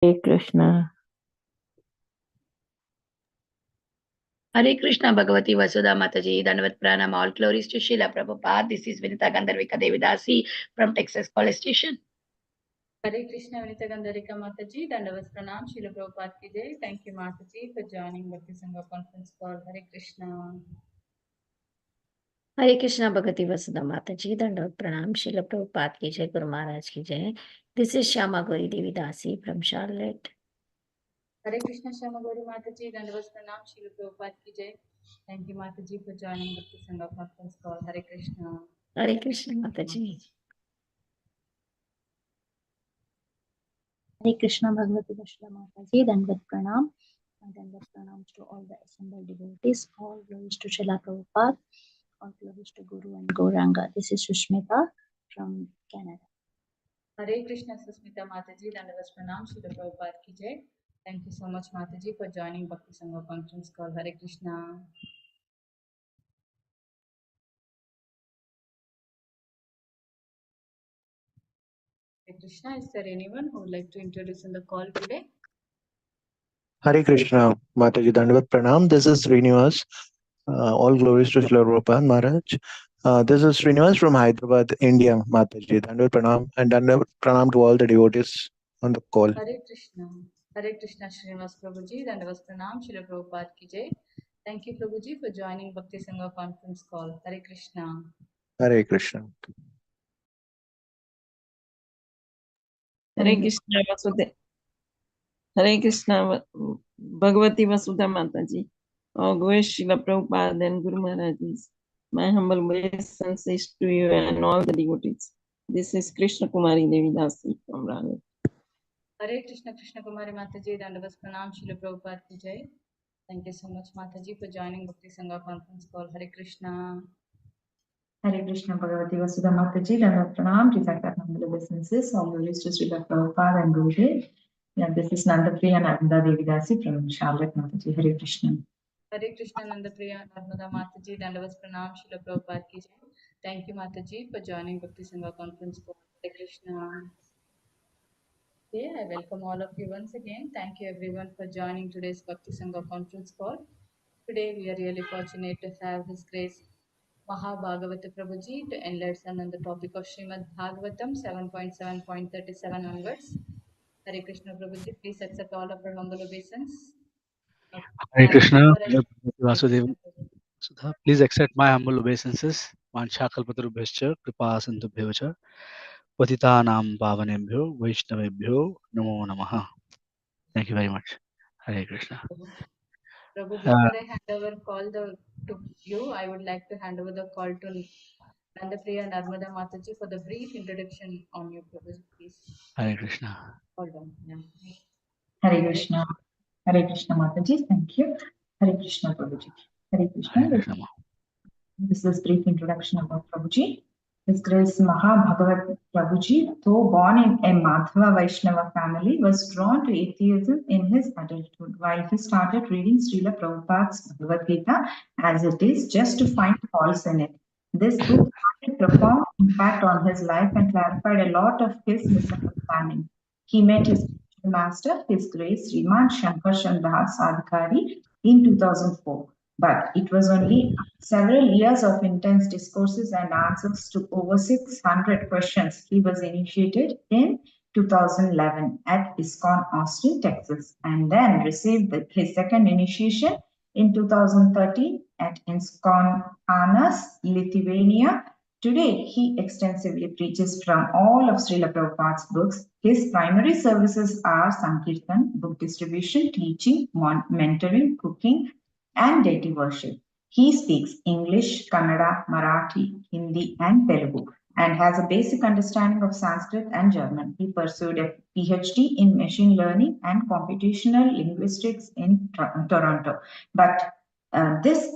Hare Krishna. Hare Krishna Bhagavati Vasudha Mataji, Dandavat Pranam, all glories to Srila Prabhupada. This is Vinita Gandharvika Devidasi from Texas College Station. Hare Krishna Vinita Gandharvika Mataji, Dandavat Pranam, Srila Prabhupada ki jai. Thank you Mataji for joining Bhakti Sangha conference call. Hare Krishna. हरे कृष्णा भगवती वसुधा माता जी दंडवत प्रणाम श्रील प्रभुपाद की जय गुरु महाराज की जय this is Shyama Gauri देवी दासी from Charlotte Hare Krishna Shama Gauri Mataji, Dandavat Pranam, Srila Prabhupada ki jai. Thank you Mataji for joining Bhakti Sangha conference call. Hare Krishna. हरे कृष्ण माता जी Hare Krishna Bhagavati Vashla Mataji, Dandavat Pranam. Dandavat Pranam to all the assembled devotees. All glories to Srila Prabhupada. All glories to Guru and Gauranga. This is Sushmita from Canada. Hare Krishna Susmita Mataji, Dandavat Pranam, Srila Prabhupada ki jai. Thank you so much Mataji for joining Bhakti Sangha conference call. Hare Krishna. Hare Krishna, is there anyone who would like to introduce in the call today? Hare Krishna, Mataji Dandavat Pranam. This is Srinivas. All glories to Srila Prabhupada Maharaj. This is Srinivas from Hyderabad, India, Mataji. Dandavat Pranam and Dandavat Pranam to all the devotees on the call. Hare Krishna. Hare Krishna Srinivas Prabhuji, Dandavat Pranam, Srila Prabhupada ki jai. Thank you Prabhuji for joining Bhakti Sangha conference call. Hare Krishna. Hare Krishna. Hare Krishna Vasudha. Hare Krishna Bhagavati Vasudha Mataji. All glories Srila Prabhupada and Guru Maharaj. My humble obeisances to you and all the devotees. This is Krishna Kumari Devi Dasi from Raleigh. Hare Krishna Krishna Kumari Mataji, Dandavat Pranam, Srila Prabhupada ki jai. Thank you so much Mataji for joining Bhakti Sangha conference call. Hare Krishna. Hare Krishna Bhagavati Vasudha Mataji, Dandavat Pranam, Tisakar humble obeisances, all glories to Srila Prabhupada and Gurudev. Yeah, this is Nandapriya Narmada Devidasi from Charlotte, Mataji. Hare Krishna. Hare Krishna Nandapriya Narmada Mataji, Dandavat Pranam, Srila Prabhupada ki jai. Thank you Mataji for joining Bhakti Sangha conference call. Hare Krishna. Okay, I welcome all of you once again. Thank you everyone for joining today's Bhakti Sangha conference call. Today we are really fortunate to have His Grace Mahabhagavat Prabhuji to enlighten on the topic of Srimad Bhagavatam 7.7.37 onwards. Hare Krishna Prabhuji, please accept all of our humble obeisance. Hare Krishna, Vasudeva. Sudha, please accept my humble obeisances. Vanchakalpatarubhyascha, kripa sindhubhyo patitanam pavanebhyo, vaishnavebhyo, namo namaha. Thank you very much. Hare Krishna. Prabhu, before I hand over call to you, I would like to hand over the call to Nandapriya Narmada Mataji for the brief introduction on you, Prabhuji, please. Hare Krishna. Hold on. Yeah. Hare Krishna. Hare Krishna Mataji, thank you. Hare Krishna Prabhuji. Hare Krishna. Hare Krishna. This is brief introduction about Prabhuji. His Grace Mahabhagavat Prabhuji, though born in a Madhava Vaishnava family, was drawn to atheism in his adulthood while he started reading Srila Prabhupada's Bhagavad Gita as it is just to find faults in it. This book had a profound impact on his life and clarified a lot of his misunderstanding. He met his master, His Grace Srimad Shankar Chandra Sadhikari, in 2004. But it was only several years of intense discourses and answers to over 600 questions he was initiated in 2011 at ISKCON Austin, Texas, and then received his second initiation in 2013 at ISKCON Anas, Lithuania. Today, he extensively preaches from all of Srila Prabhupada's books. His primary services are Sankirtan, book distribution, teaching, mentoring, cooking, and deity worship. He speaks English, Kannada, Marathi, Hindi, and Telugu, and has a basic understanding of Sanskrit and German. He pursued a PhD in machine learning and computational linguistics in Toronto. But this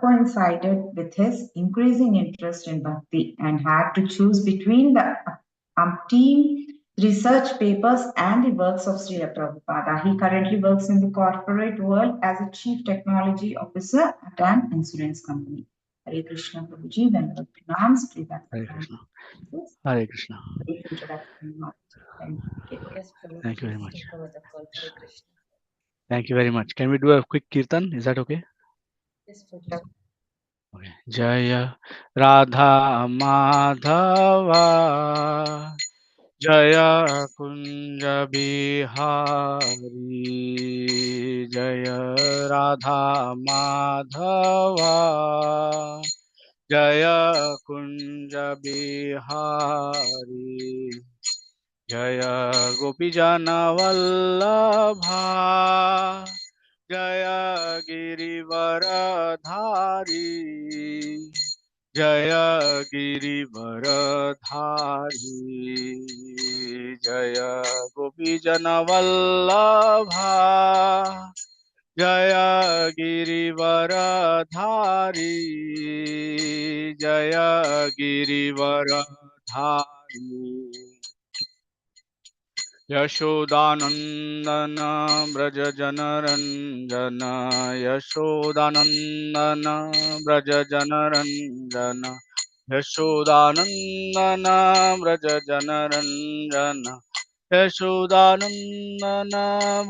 coincided with his increasing interest in bhakti and had to choose between the umpteen research papers and the works of Srila Prabhupada. He currently works in the corporate world as a chief technology officer at an insurance company. Hare Krishna, Prabhuji. Dandavat pranam. Sri Hare Bhagavatam. Krishna. Hare Krishna. Brief introduction. Thank you. Yes, Prabhu, Thank you very please much. take over the call. Hare Krishna. Thank you very much. Can we do a quick kirtan? Is that okay? Yes, Prabhu. Okay. Jaya Radha Madhava Jaya Kunja Bihari Jaya Radha Madhava Jaya Kunja Bihari Jaya Gopijana Vallabha Jaya Girivaradhari Jaya Girivaradhari Jaya Gopijana Vallabha Jaya Girivaradhari Jaya Girivaradhari Yashodanandan Vraj जनरञ्जन Yashodanandan Vraj जनरञ्जन Yashodanandan Vraj जनरञ्जन Yashodanandan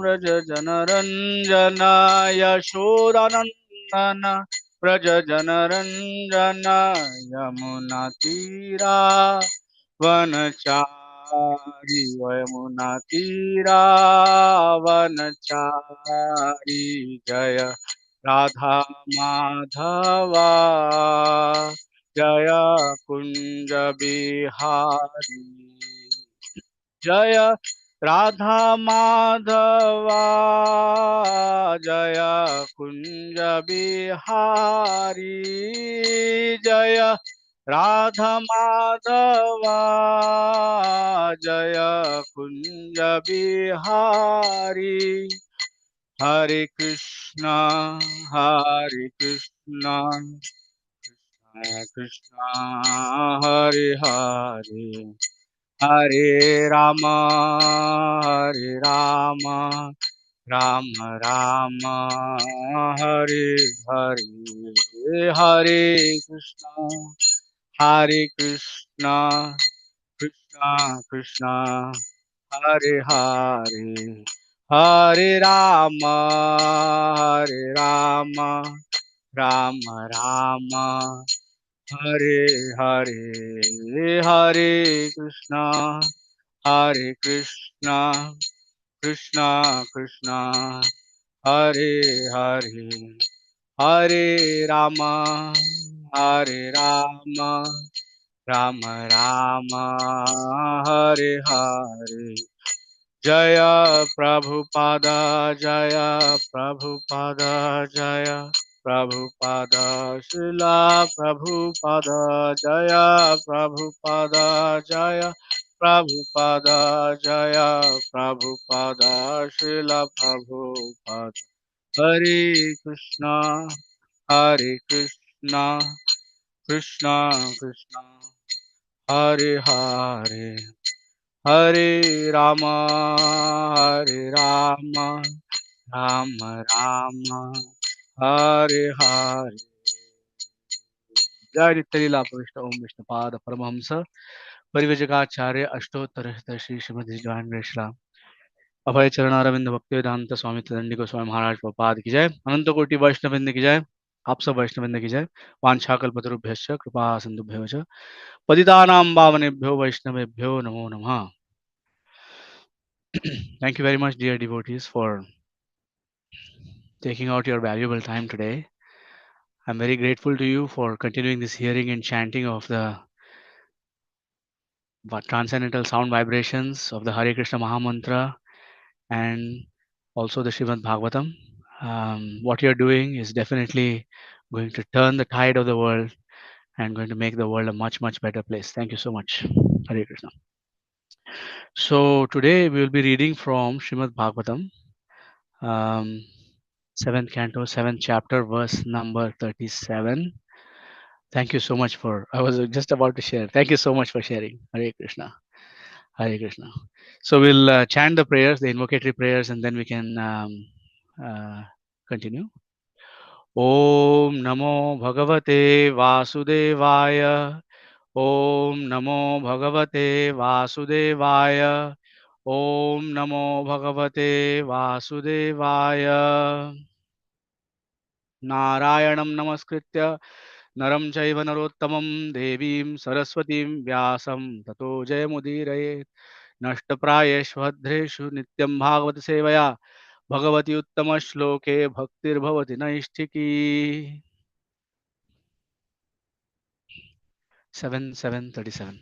Vraj जनरञ्जन Yashodanandan Vraj जनरञ्जन यमुनातीरा वनचारी वनचारी जय राधा माधवा जय कुंज बिहारी जय राधा माधवा जय कुंज बिहारी जय राधा माधवा जय कुंज बिहारी हरे कृष्णा कृष्णा हरे हरे हरे राम राम राम हरे हरे हरे कृष्णा कृष्णा कृष्णा हरे हरे हरे राम राम राम हरे हरे हरे कृष्णा कृष्णा कृष्णा हरे हरे हरे राम राम राम हरे हरे जय प्रभुपाद जय प्रभुपाद जय प्रभुपाद शिला प्रभुपाद जय प्रभुपाद जय प्रभुपाद जय प्रभुपाद शिला प्रभुपाद हरे कृष्णा कृष्णा कृष्णा हरे हरे हरे राम राम राम हरे हरे जय नित्यलीला प्रविष्ट ओम विष्णुपाद परमहंस परिव्रजकाचार्य अष्टोत्तर श्री श्रीमद् ज्ञान श्रीराम अभय चरण अरविंद भक्ति वेदांत स्वामी दंडी को स्वामी महाराज प्रपाद की जय अनंत कोटि वैष्णवृंद की जय आप सब वैष्णवृंद की जय वांछाकल्पतरुभ्यश्च कृपा सिंधुभ्यो च पतितानां पावनेभ्यो वैष्णवेभ्यो नमो नमः Thank you very much, dear devotees, for taking out your valuable time today. I'm very grateful to you for continuing this hearing and chanting of the transcendental sound vibrations of the Hare Krishna Mahamantra and also the Srimad Bhagavatam. What you're doing is definitely going to turn the tide of the world and going to make the world a much, much better place. Thank you so much. Hare Krishna. So today we will be reading from Srimad Bhagavatam, 7th canto, 7th chapter, verse number 37. Thank you so much for, I was just about to share. Thank you so much for sharing. Hare Krishna. Hare Krishna. So we'll chant the prayers, the invocatory prayers, and then we can continue. ॐ नमो भगवते वासुदेवाय। ॐ नमो भगवते वासुदेवाय। ॐ नमो भगवते वासुदेवाय। नारायणं नमस्कृत्य नरं चैव नरोत्तमं देवीं सरस्वतीं व्यासं ततो जयमुदीरयेत्। नष्टप्रायेष्वभद्रेषु नित्यं भागवत सेवया भगवती उत्तमश्लोके भक्तिर्भवति नैष्ठिकी। 7:37.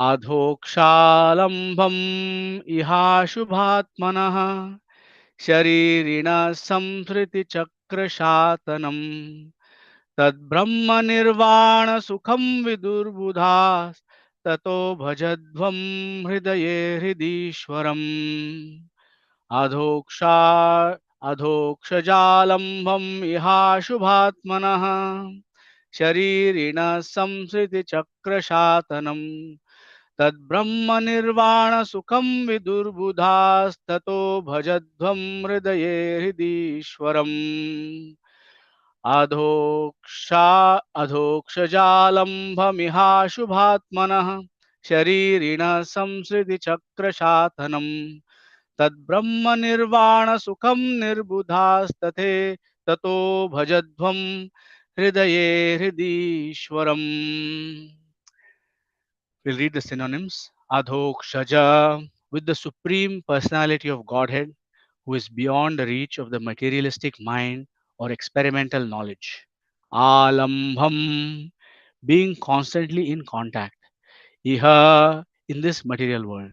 अधोक्षालम्बम् इहाशुभात्मनः शरीरिणः संसृतिचक्रशातनम् तद्ब्रह्मनिर्वाणसुखं विदुर्बुधास् ततो भजध्वं हृदये हृदीश्वरम्। अधोक्षा अधोक्षजालम्बम् इहाशुभात्मनः शरीरिणः संसृतिचक्रशातनम् तद्ब्रह्मनिर्वाणसुखं विदुर्बुधास्ततो भजध्वं हृदये हृदीश्वरम्। अधोक्षजालम्भमिहाशुभात्मनः शरीरिणः संसृतिचक्रशातनम् तद्ब्रह्मनिर्वाणसुखं निर्बुधास्तथे ततो भजध्वं हृदये हृदीश्वरम्. We'll read the synonyms. Adhokshaja, with the Supreme Personality of Godhead, who is beyond the reach of the materialistic mind or experimental knowledge. Alambham, being constantly in contact. Iha, in this material world.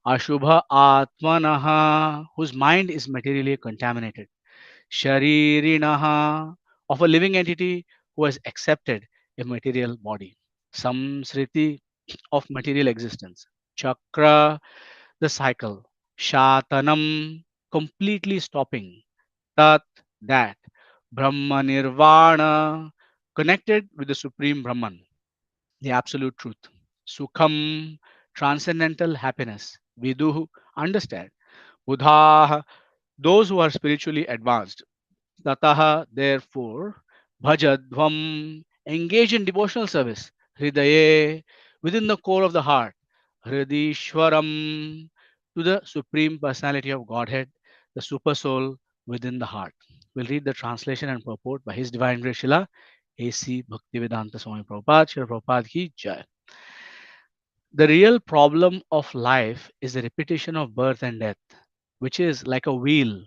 Ashubha Atmanaha, whose mind is materially contaminated. Sharirinaha, of a living entity who has accepted a material body. Samsriti, of material existence. Chakra, the cycle. Shatanam, completely stopping. Tat, that. Brahma Nirvana, connected with the Supreme Brahman, the Absolute Truth. Sukham, transcendental happiness. Viduhu, understand. Buddha, those who are spiritually advanced. Tataha, therefore, bhajadvam, engage in devotional service. Hridaye, within the core of the heart. Hridishwaram, to the Supreme Personality of Godhead, the Super Soul within the heart. We'll read the translation and purport by His Divine Grace Srila A.C. Bhaktivedanta Swami Prabhupada, Srila Prabhupada Ki Jai. The real problem of life is the repetition of birth and death, which is like a wheel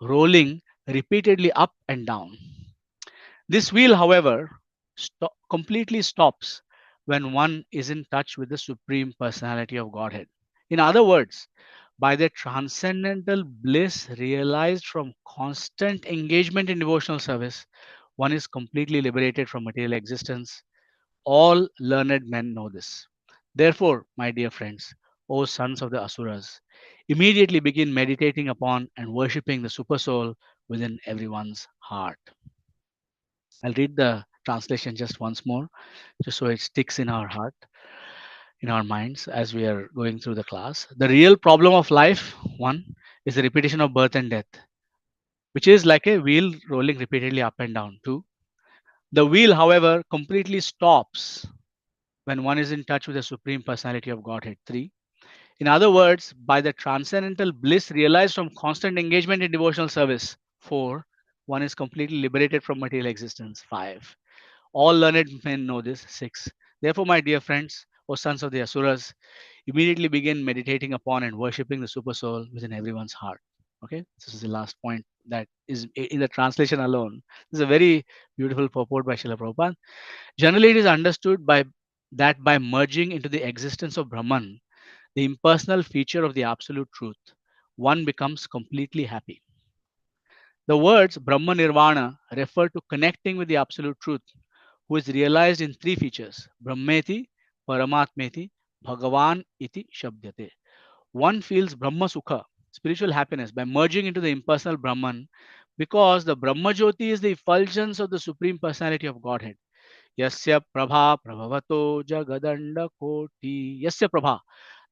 rolling repeatedly up and down. This wheel, however, completely stops when one is in touch with the Supreme Personality of Godhead. In other words, by the transcendental bliss realized from constant engagement in devotional service, one is completely liberated from material existence. All learned men know this. Therefore, my dear friends, O sons of the Asuras, immediately begin meditating upon and worshipping the Super Soul within everyone's heart. I'll read the translation just once more, just so it sticks in our heart, in our minds as we are going through the class. The real problem of life, one, is the repetition of birth and death, which is like a wheel rolling repeatedly up and down. Two, the wheel, however, completely stops when one is in touch with the Supreme Personality of Godhead. Three, in other words, by the transcendental bliss realized from constant engagement in devotional service. Four, one is completely liberated from material existence. Five, all learned men know this. Six, therefore, my dear friends, O sons of the Asuras, immediately begin meditating upon and worshipping the Super Soul within everyone's heart. Okay, this is the last point that is in the translation alone. This is a very beautiful purport by Srila Prabhupada. Generally, it is understood by merging into the existence of Brahman, the impersonal feature of the absolute truth, one becomes completely happy. The words Brahma Nirvana refer to connecting with the absolute truth, who is realized in three features: Brahmeti, Paramatmeti, Bhagavan iti Shabdyate. One feels Brahma Sukha, spiritual happiness, by merging into the impersonal Brahman, because the Brahma Jyoti is the effulgence of the Supreme Personality of Godhead. Yasya Prabha Prabhavato Jagadanda Koti. Yasya Prabha,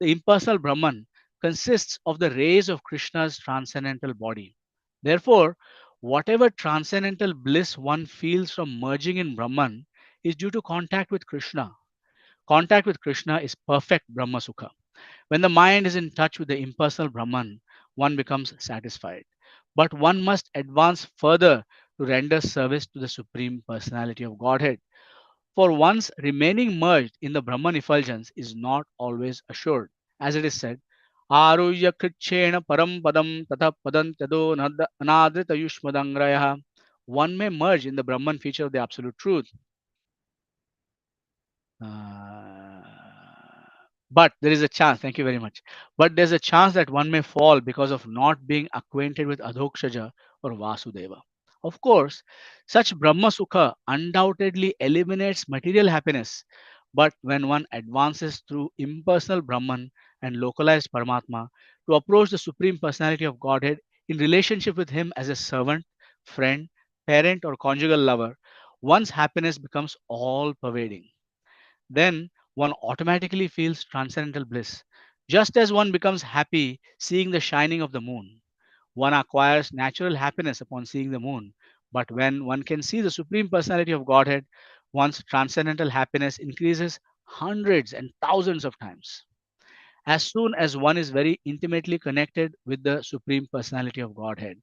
the impersonal Brahman, consists of the rays of Krishna's transcendental body. Therefore, whatever transcendental bliss one feels from merging in Brahman is due to contact with Krishna. Contact with Krishna is perfect Brahma Sukha. When the mind is in touch with the impersonal Brahman, one becomes satisfied. But one must advance further to render service to the Supreme Personality of Godhead. For one's remaining merged in the Brahman effulgence is not always assured. As it is said, Aruyya Kritchena Param Padam Tata Padam Tado Anadrita Yushmadangraya. One may merge in the Brahman feature of the Absolute Truth. But there is a chance, thank you very much. But there's a chance that one may fall because of not being acquainted with Adhokshaja or Vasudeva. Of course, such Brahma Sukha undoubtedly eliminates material happiness. But when one advances through impersonal Brahman and localized Paramatma to approach the Supreme Personality of Godhead in relationship with Him as a servant, friend, parent, or conjugal lover, one's happiness becomes all pervading. Then one automatically feels transcendental bliss. Just as one becomes happy seeing the shining of the moon, one acquires natural happiness upon seeing the moon. But when one can see the Supreme Personality of Godhead, one's transcendental happiness increases hundreds and thousands of times. As soon as one is very intimately connected with the Supreme Personality of Godhead,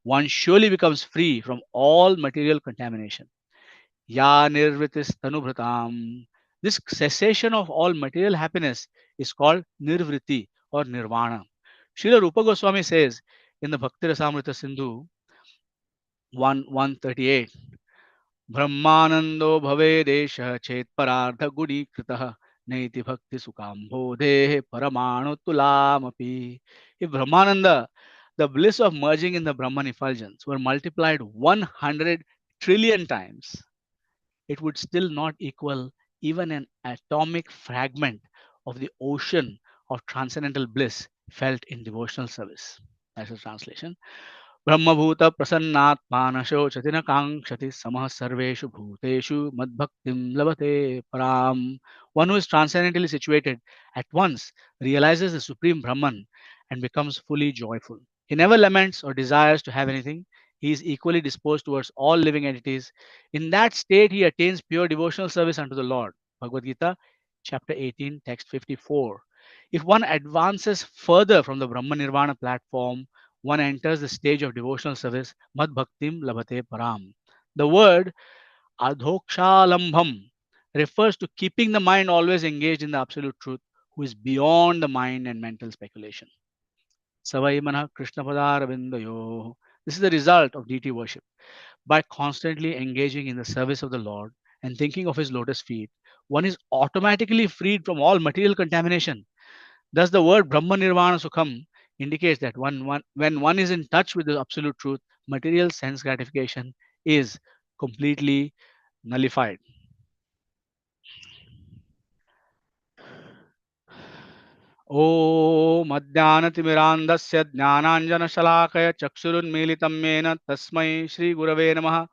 one surely becomes free from all material contamination. Ya nirvritis tanubhratam. This cessation of all material happiness is called nirvriti or nirvana. Srila Rupa Goswami says in the Bhakti Rasamrita Sindhu 138, Brahmanando bhave desha chet parardha gudi kritah naiti bhakti sukambodhe paramanu tulamapi. If Brahmananda, the bliss of merging in the Brahman effulgence, were multiplied 100 trillion times, it would still not equal even an atomic fragment of the ocean of transcendental bliss felt in devotional service. That's the translation. Brahmabhuta prasannatmana chatina kankshati samah sarveshu bhuteshu madbhaktim labate param. One who is transcendently situated at once realizes the supreme Brahman and becomes fully joyful. He never laments or desires to have anything. He is equally disposed towards all living entities. In that state, he attains pure devotional service unto the Lord. Bhagavad Gita, chapter 18, text 54. If one advances further from the Brahma Nirvana platform, one enters the stage of devotional service, Mad Bhaktim Labhate Param. The word Adhokshalambham refers to keeping the mind always engaged in the absolute truth, who is beyond the mind and mental speculation. Savai Manah Krishna Padaravindayo. This is the result of deity worship. By constantly engaging in the service of the Lord and thinking of His lotus feet, one is automatically freed from all material contamination. Thus, the word Brahma Nirvana Sukham indicates that when one is in touch with the absolute truth, material sense gratification is completely nullified. ॐ अज्ञानतिमिरान्धस्य ज्ञानाञ्जनशलाकया चक्षुरुन्मीलितं येन तस्मै श्रीगुरवे नमः.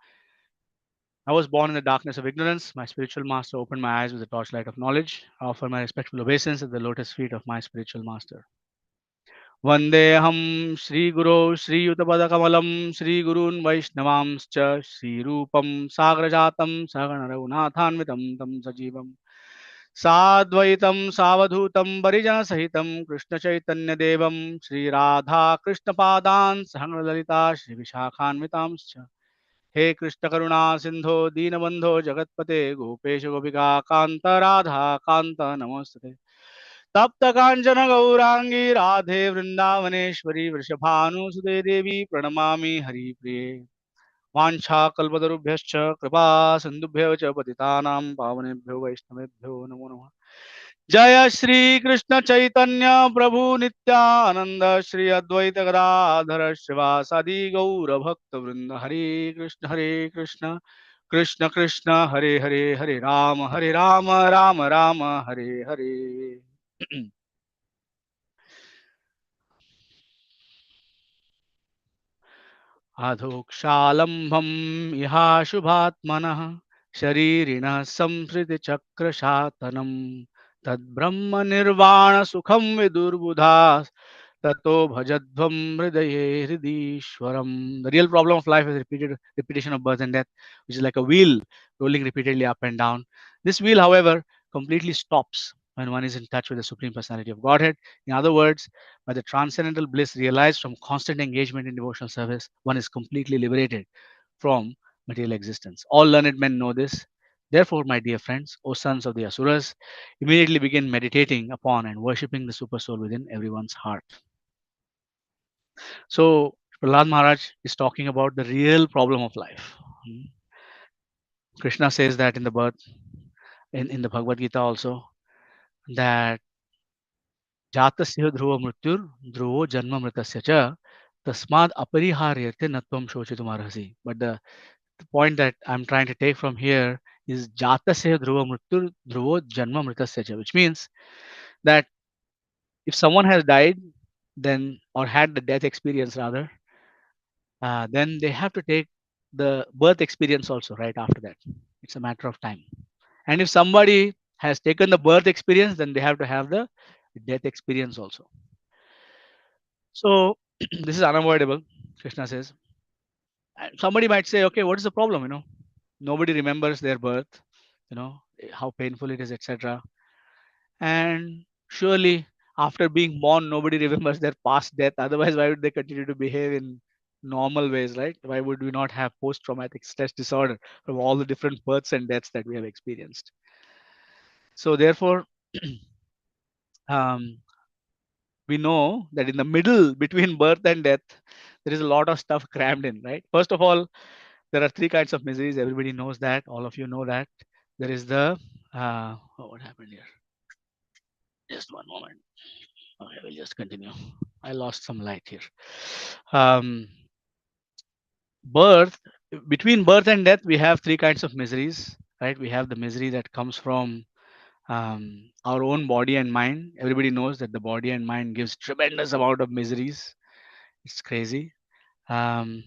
I was born in the darkness of ignorance. My spiritual master opened my eyes with the torchlight of knowledge. I offer my respectful obeisance at the lotus feet of my spiritual master. Vandeham Sri Guru Sri Yutabadakamalam Sri Gurun Vaishnavamscha Sri Rupam Sagrajatam Sagana Raghunathanvitam Tam Sajivam Sadvaitam Savadhutam Parijana Sahitam Krishna Chaitanya Devam Sri Radha Krishna Padan Sahana Lalita Sri Vishakhanvitamscha. हे कृष्ण करुणा सिंधो दीनबंधो जगतपते गोपेश गोपिका कांत राधा कांत नमस्ते तप्त कांचन गौरांगी राधे वृंदावनेश्वरी वृषभानुसुते देवी प्रणमामि हरिप्रिये वाञ्छाकल्पतरुभ्यश्च कृपा सिन्धुभ्यो च पतितानां पावनेभ्यो वैष्णवेभ्यो नमो नमः। जय श्री कृष्ण चैतन्य प्रभु नित्यानंद श्री अद्वैत गदाधर शिवासादि गौर भक्त वृंद हरे कृष्ण कृष्ण कृष्ण हरे हरे हरे राम राम राम हरे हरे। अधोक्षालम्भम् इहाशुभात्मनः शरीरिणः संसृतिचक्रशातनम् तद्ब्रह्म निर्वाण सुखं विदुर्बुधा Tato bhajadvam hridaye hridishwaram. The real problem of life is repetition of birth and death, which is like a wheel rolling repeatedly up and down. This wheel, however, completely stops when one is in touch with the Supreme Personality of Godhead. In other words, by the transcendental bliss realized from constant engagement in devotional service, one is completely liberated from material existence. All learned men know this. Therefore, my dear friends, O sons of the Asuras, immediately begin meditating upon and worshipping the Super Soul within everyone's heart. So, Prahlad Maharaj is talking about the real problem of life. Krishna says that in the birth, in the Bhagavad Gita also, that Jatasya dhruva mrityur dhruvo janma mritasya cha tasmad apariharyate natvam shochitum arhasi. But the point that I'm trying to take from here is Jatasya dhruva mrityur dhruvo janma mritasya cha, which means that if someone has died, then or had the death experience rather, then they have to take the birth experience also right after that. It's a matter of time. And if somebody has taken the birth experience, then they have to have the death experience also. So this is unavoidable, Krishna says. And somebody might say, okay, what is the problem? Nobody remembers their birth, how painful it is, etc. And surely after being born, nobody remembers their past death. Otherwise, why would they continue to behave in normal ways, right? Why would we not have post-traumatic stress disorder from all the different births and deaths that we have experienced? So therefore, we know that in the middle between birth and death, there is a lot of stuff crammed in, right? First of all, there are three kinds of miseries. Everybody knows that. All of you know that. There is the, what happened here? Just one moment. Okay, we'll just continue. I lost some light here. Birth, between birth and death, we have three kinds of miseries, right? We have the misery that comes from our own body and mind. Everybody knows that the body and mind gives tremendous amount of miseries. It's crazy. In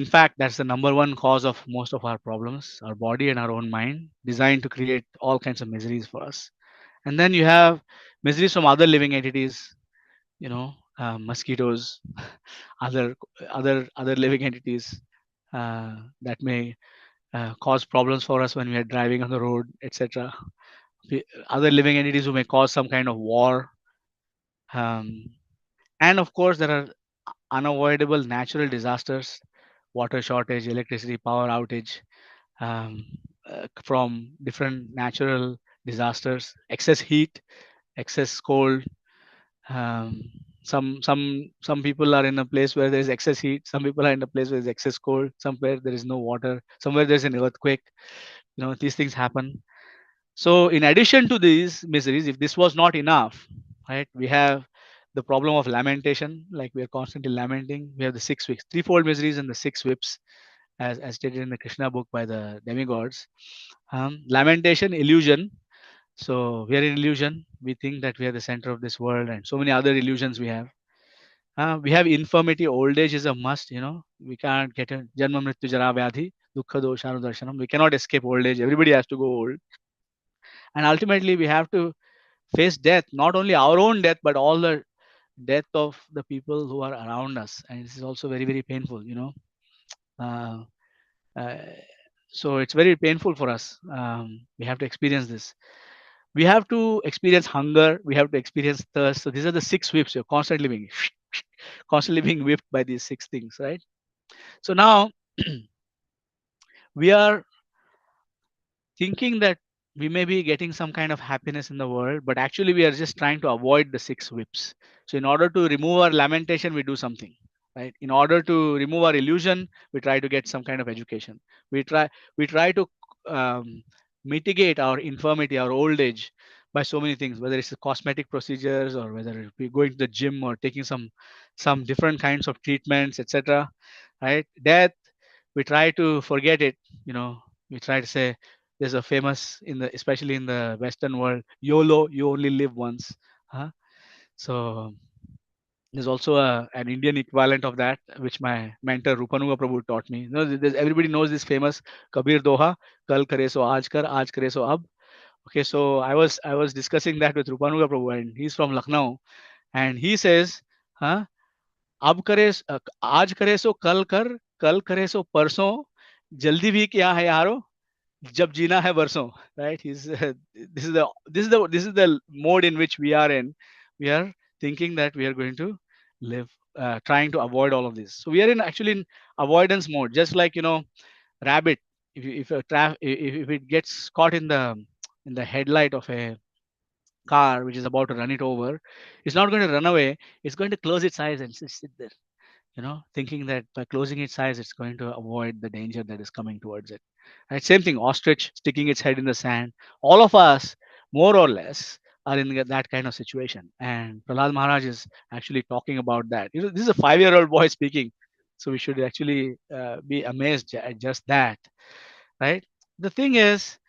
fact, that's the number one cause of most of our problems, our body and our own mind, designed to create all kinds of miseries for us. And then you have miseries from other living entities, mosquitoes, other living entities that may cause problems for us when we are driving on the road, etc. Other living entities who may cause some kind of war. And of course, there are unavoidable natural disasters, water shortage, electricity, power outage, from different natural disasters, excess heat, excess cold. Some people are in a place where there is excess heat. Some people are in a place where there is excess cold. Somewhere there is no water. Somewhere there is an earthquake. These things happen. So in addition to these miseries, if this was not enough, right, we have the problem of lamentation, like we are constantly lamenting. We have the 6 whips, threefold miseries and the 6 whips, as stated in the Krishna book by the demigods. Lamentation, illusion. So we are in illusion. We think that we are the center of this world, and so many other illusions we have. We have infirmity. Old age is a must. We can't get a janma mrityu jara vyadhi dukkha doshanu darshanam. We cannot escape old age. Everybody has to go old, and ultimately we have to face death. Not only our own death, but all the death of the people who are around us, and this is also very, very painful. Uh, uh, so it's very painful for us. We have to experience this. We have to experience hunger. We have to experience thirst. So these are the 6 whips. You're constantly being whipped by these 6 things, right? So now we are thinking that we may be getting some kind of happiness in the world, but actually we are just trying to avoid the 6 whips. So in order to remove our lamentation, we do something, right? In order to remove our illusion, we try to get some kind of education. We try to mitigate our infirmity, our old age, by so many things, whether it's the cosmetic procedures or whether we're going to the gym or taking some different kinds of treatments, etc. Right? Death, we try to forget it. We try to say, there's a famous, especially in the Western world, YOLO, you only live once. So there's also an Indian equivalent of that, which my mentor Rupanuga Prabhu taught me. Everybody knows this famous Kabir Doha, Kal kare so aaj kare so ab. Okay, so I was discussing that with Rupanuga Prabhu, and he's from Lucknow, And he says, huh, अब करे आज करे सो कल करे सो परसों, जल्दी भी क्या है यारो, जब जीना है बरसों. Right? This is the mode in which we are in. We are thinking that we are going to live, trying to avoid all of this. So we are actually in avoidance mode, just like, rabbit. If it gets caught in the headlight of a car which is about to run it over, it's not going to run away. It's going to close its eyes and sit there, thinking that by closing its eyes, it's going to avoid the danger that is coming towards it. Right? Same thing, ostrich sticking its head in the sand. All of us, more or less, are in that kind of situation. And Prahlad Maharaj is actually talking about that. This is a 5-year-old boy speaking. So we should actually be amazed at just that. Right? The thing is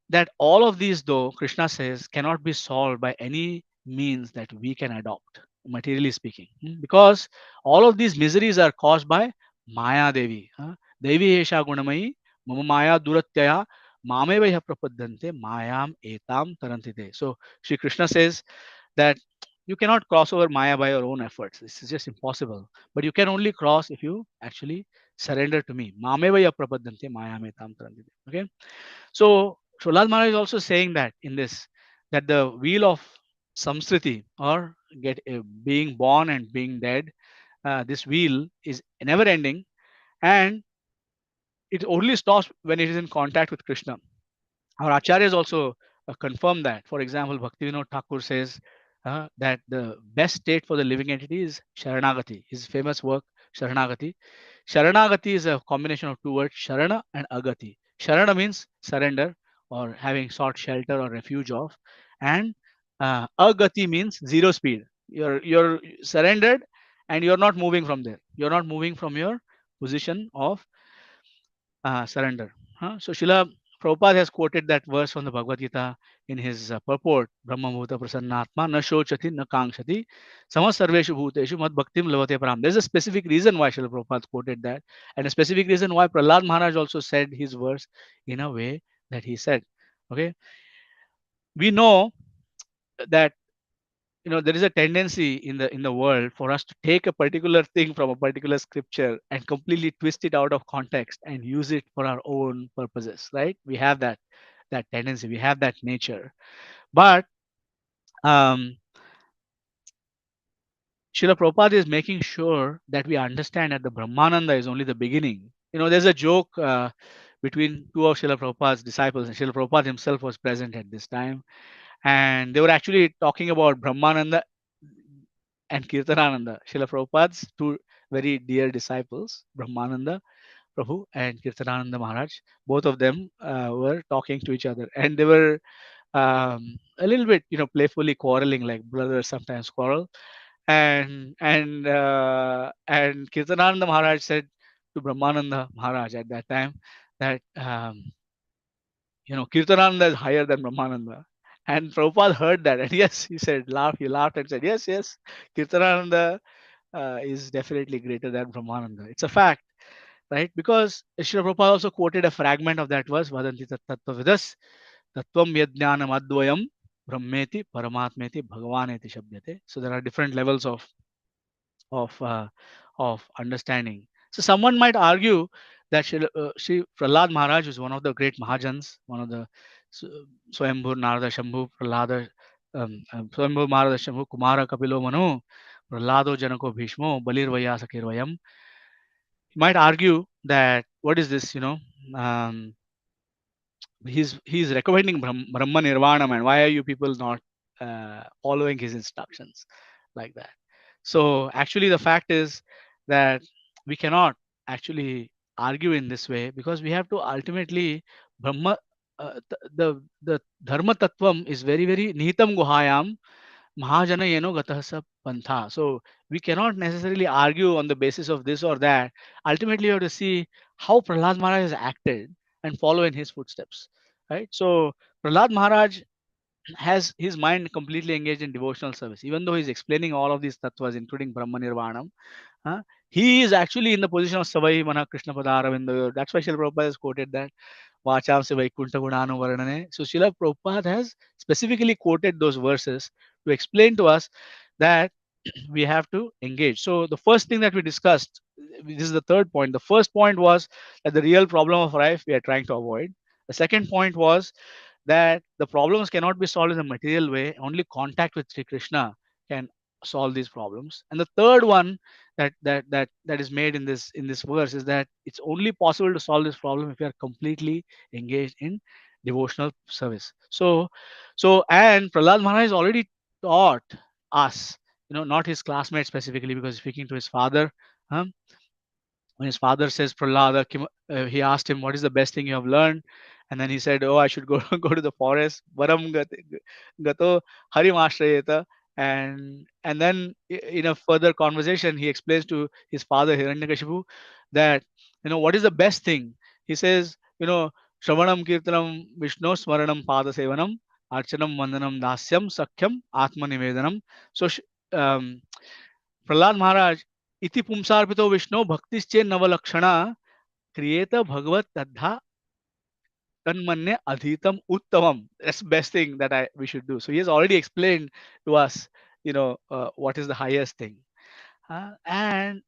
that all of these, though, Krishna says, cannot be solved by any means that we can adopt, materially speaking. Because all of these miseries are caused by Maya Devi. Devi Esha Gunamayi, Mama Maya Duratyaya, Mame Vaya Prapadante, Mayam Etam Tarantite. So Sri Krishna says that you cannot cross over Maya by your own efforts. This is just impossible. But you can only cross if you actually surrender to me. Mame Vaya Prapadante, Mayam Etam Tarantite. Okay. So Prahlad Maharaj is also saying that in this, that the wheel of samsriti, or being born and being dead, this wheel is never ending, and it only stops when it is in contact with Krishna. Our acharyas also confirm that. For example, Bhaktivinoda Thakur says that the best state for the living entity is Sharanagati. His famous work, Sharanagati. Sharanagati is a combination of two words, Sharana and Agati. Sharana means surrender or having sought shelter or refuge of, and Agati means zero speed. You're surrendered and you're not moving from there. You're not moving from your position of surrender. So Srila Prabhupada has quoted that verse from the Bhagavad Gita in his purport, Brahma Bhuta Prasannatma na shochati na kangshati samas sarveshu bhuteshu mad bhaktim lavate param. There's a specific reason why Srila Prabhupada quoted that, and a specific reason why Prahlad Maharaj also said his verse in a way that he said. Okay, we know that there is a tendency in the world for us to take a particular thing from a particular scripture and completely twist it out of context and use it for our own purposes, right? We have that tendency, we have that nature. But um Srila Prabhupada is making sure that we understand that the Brahmananda is only the beginning. There's a joke between two of Srila Prabhupada's disciples, and Srila Prabhupada himself was present at this time, and they were actually talking about Brahmananda and Kirtanananda, Srila Prabhupada's two very dear disciples, Brahmananda Prabhu and Kirtanananda Maharaj. Both of them were talking to each other, and they were a little bit, playfully quarreling, like brothers sometimes quarrel. And Kirtanananda Maharaj said to Brahmananda Maharaj at that time that Kirtanananda is higher than Brahmananda. And Prabhupada heard that, and yes, he laughed and said, yes, Kirtanananda is definitely greater than Brahmananda. It's a fact, right? Because Srila Prabhupada also quoted a fragment of that verse, Vadanti Tattvavidas, Tattvam Yajnanam Advayam, Brahmeti, Paramatmeti, Bhagavaneti Shabdate. So there are different levels of understanding. So someone might argue that Sri Prahlad Maharaj is one of the great Mahajans, one of the Swayambhu, Narada, Shambhu, Prahlada, Swayambhu, Narada, Shambhu, Kumara, Kapilo, Manu, Prahlado, Janako, Bhishmo, Balir, Vayasa, Kirvayam. You might argue that what is this? He's recommending Brahma Nirvana, man. Why are you people not following his instructions like that? So actually, the fact is that we cannot actually argue in this way, because we have to ultimately Brahma. The Dharma Tattvam is very, very Nihitam Guhayam Mahajana Yeno Gatah Sa Pantha. So we cannot necessarily argue on the basis of this or that. Ultimately, you have to see how Prahlad Maharaj has acted and follow in his footsteps. Right? So Prahlad Maharaj has his mind completely engaged in devotional service. Even though he's explaining all of these tattvas, including Brahma Nirvanam, he is actually in the position of Savai Mana Krishna Padaravinda. That's why Srila Prabhupada has quoted that. Vacham se Vaikunta Gunanu Varnane. So Srila Prabhupada has specifically quoted those verses to explain to us that we have to engage. So the first thing that we discussed, this is the third point. The first point was that the real problem of life we are trying to avoid. The second point was that the problems cannot be solved in a material way. Only contact with Sri Krishna can solve these problems. And the third one that is made in this verse is that it's only possible to solve this problem if you are completely engaged in devotional service. And Prahlad Maharaj has already taught us, not his classmates specifically, because speaking to his father, um, when his father says Prahlada, he asked him, what is the best thing you have learned? And then he said, oh, I should go go to the forest. Varam gato harim ashrayeta. And then in a further conversation, he explains to his father Hiranyakashipu that, what is the best thing? He says, Shravanam Kirtanam Vishnu Smaranam Pada Sevanam Archanam Vandanam Dasyam Sakhyam Atma Nivedanam. So Prahlad Maharaj, इति पुंसार्पितो विष्णु भक्तिश्चे नवलक्षणा क्रिएत भगवत तद्धा तन्मन्य adhitam uttamam. That's the best thing that we should do. So he has already explained to us, what is the highest thing. And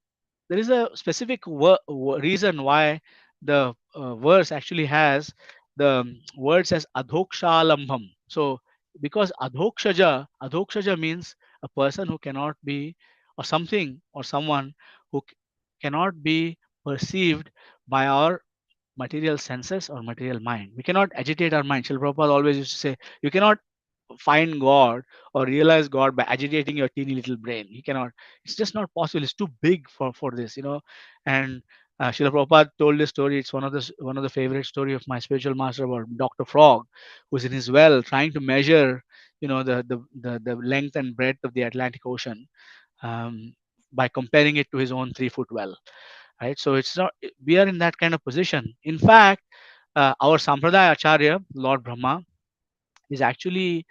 there is a specific reason why the verse actually has the words as adhokshalambham. So because adhokshaja means a person who cannot be, or something or someone who cannot be perceived by our material senses or material mind. We cannot agitate our mind. Srila Prabhupada always used to say, you cannot find God or realize God by agitating your teeny little brain. He cannot. It's just not possible. It's too big for this, And Srila Prabhupada told this story. It's one of the favorite story of my spiritual master about Dr. Frog, who's in his well trying to measure, the length and breadth of the Atlantic Ocean, by comparing it to his own 3-foot well. Right. So it's not. We are in that kind of position. In fact, our Sampradaya Acharya, Lord Brahma, is actually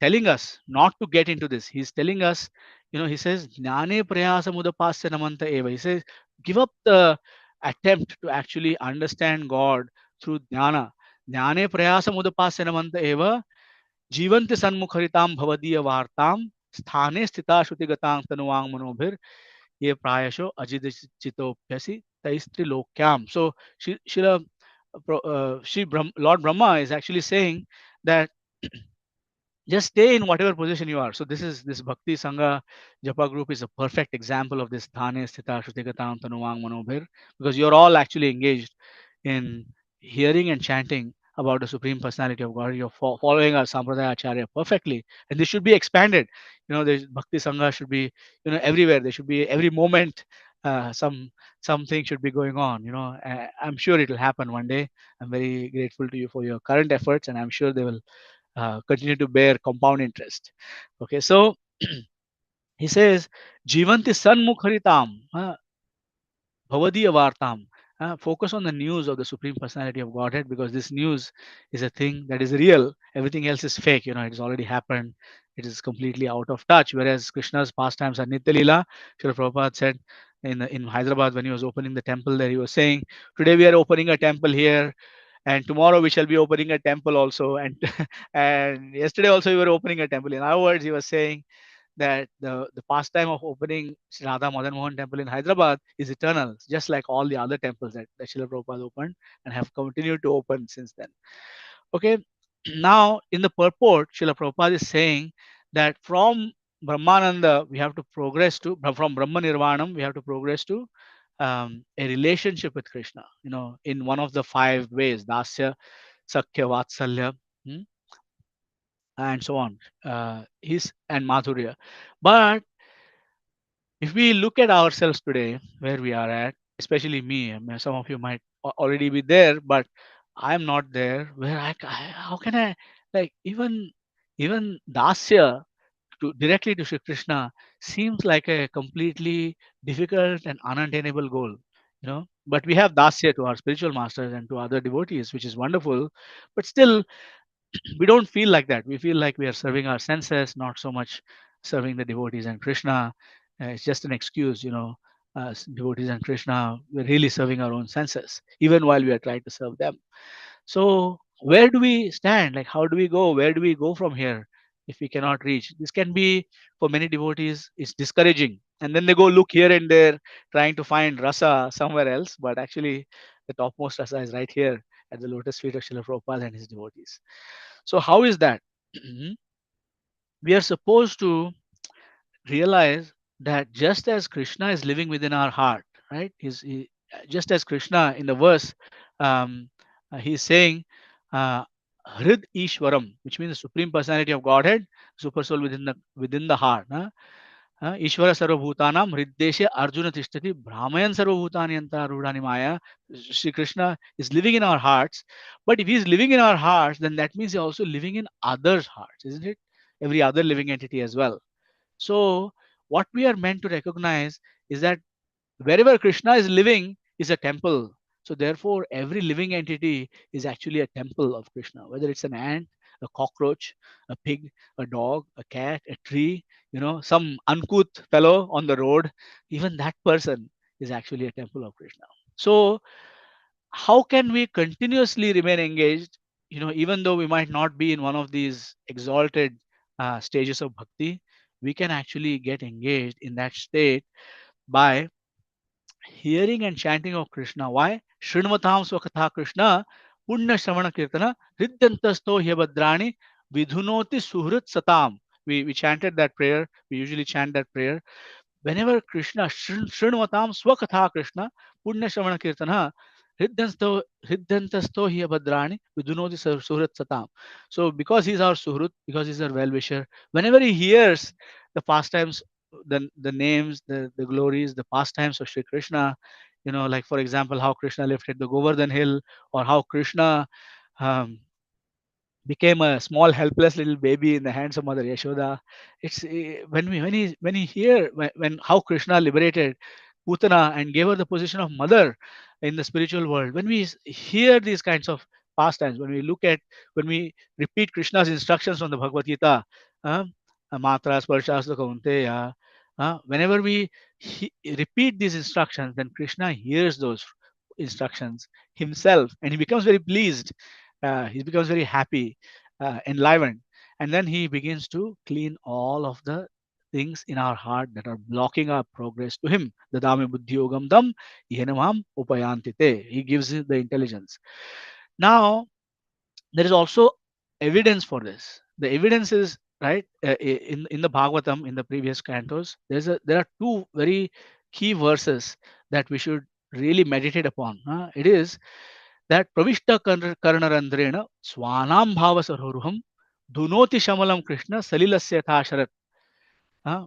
telling us not to get into this. He's telling us, he says, Jnane prayasa mudapasya namanta eva. He says, give up the attempt to actually understand God through jnana. Jnane prayasa mudapasya namanta eva. Jivanti sanmukharitam bhavadiya vartam. Sthane stita shrutigataang tanuang manobhir. Ye prayasho ajidachitopyasi taistri lokyam. So, Lord Brahma is actually saying that just stay in whatever position you are. So this Bhakti Sangha Japa group is a perfect example of this Thane Sthita Shrutigataam Tanuvang Manobhir, because you're all actually engaged in hearing and chanting about the Supreme Personality of God. You're following our Sampradaya Acharya perfectly, and this should be expanded. The Bhakti Sangha should be, everywhere. There should be every moment something should be going on. I'm sure it will happen one day. I'm very grateful to you for your current efforts, and I'm sure they will continue to bear compound interest. Okay, so he says, Jivanti Sanmukharitam, Bhavadiya Vartam. Focus on the news of the Supreme Personality of Godhead, because this news is a thing that is real. Everything else is fake. It has already happened. It is completely out of touch. Whereas Krishna's pastimes are Nitya Leela. Srila Prabhupada said in Hyderabad when he was opening the temple there, he was saying, today we are opening a temple here, and tomorrow we shall be opening a temple also, and and yesterday also we were opening a temple. In other words, he was saying that the pastime of opening Sri Radha Madan Mohan temple in Hyderabad is eternal, just like all the other temples that Srila Prabhupada opened and have continued to open since then. Okay, now in the purport, Srila Prabhupada is saying that from Brahmananda we have to progress to, from Brahma Nirvanam we have to progress to a relationship with Krishna, in one of the 5 ways: Dasya, Sakhya, Vatsalya, and so on, and Madhurya. But if we look at ourselves today, where we are at, especially me, I mean, some of you might already be there, but I'm not there. Where how can I, like, even Dasya directly to Shri Krishna seems like a completely difficult and unattainable goal, But we have Dasya to our spiritual masters and to other devotees, which is wonderful. But still, we don't feel like that. We feel like we are serving our senses, not so much serving the devotees and Krishna. It's just an excuse, devotees and Krishna, we're really serving our own senses, even while we are trying to serve them. So where do we stand? Like, how do we go? Where do we go from here? if we cannot reach. This can be, for many devotees, it's discouraging. And then they go look here and there, trying to find rasa somewhere else. But actually, the topmost rasa is right here at the lotus feet of Srila Prabhupada and his devotees. So how is that? We are supposed to realize that just as Krishna is living within our heart, right? Just as Krishna in the verse, he's saying, Hrid Ishwaram, which means the Supreme Personality of Godhead, Super Soul within the heart. Ishvara Sarvabhutanam Hriddeshe Arjuna Tishtati Brahmayan Sarvabhutani Antarudhani Maya. Sri Krishna is living in our hearts, but if he is living in our hearts, then that means he's also living in others' hearts, isn't it? Every other living entity as well. So, what we are meant to recognize is that wherever Krishna is living is a temple. So, therefore, every living entity is actually a temple of Krishna, whether it's an ant, a cockroach, a pig, a dog, a cat, a tree, some uncouth fellow on the road, even that person is actually a temple of Krishna. So, how can we continuously remain engaged, even though we might not be in one of these exalted stages of bhakti? We can actually get engaged in that state by hearing and chanting of Krishna. Why? Shrunvatam Swakatha Krishna Punya Shravana Kirtana Hridyantasto Hyabadrani Vidhunoti Suhrit Satam. We chanted that prayer. We usually chant that prayer. Whenever Krishna, Shrunvatam Swakatha Krishna Punya Shravana Kirtana Hridyantasto Hyabadrani Vidhunoti Suhrit Satam. So because he's our Suhrut, because he's our well-wisher, whenever he hears the pastimes, the names, the glories, the pastimes of Sri Krishna, like for example, how Krishna lifted the Govardhan hill, or how Krishna um, became a small helpless little baby in the hands of Mother Yashoda. It's when he hear when how Krishna liberated Putana and gave her the position of mother in the spiritual world. When we hear these kinds of pastimes, when we repeat Krishna's instructions from the Bhagavad Gita, Matra Sparshas Kaunteya, whenever we repeat these instructions, then Krishna hears those instructions himself and he becomes very pleased. He becomes very happy, enlivened, and then he begins to clean all of the things in our heart that are blocking our progress to him. Dadami buddhi yogam dam yenamam upayantite. He gives you the intelligence. Now, there is also evidence for this. The evidence is right in the Bhagavatam, in the previous cantos. There are two very key verses that we should really meditate upon. It is that pravishta karnarandrena swanam bhava sarhuruham dhunoti shamalam Krishna salilasya thasharat. Uh,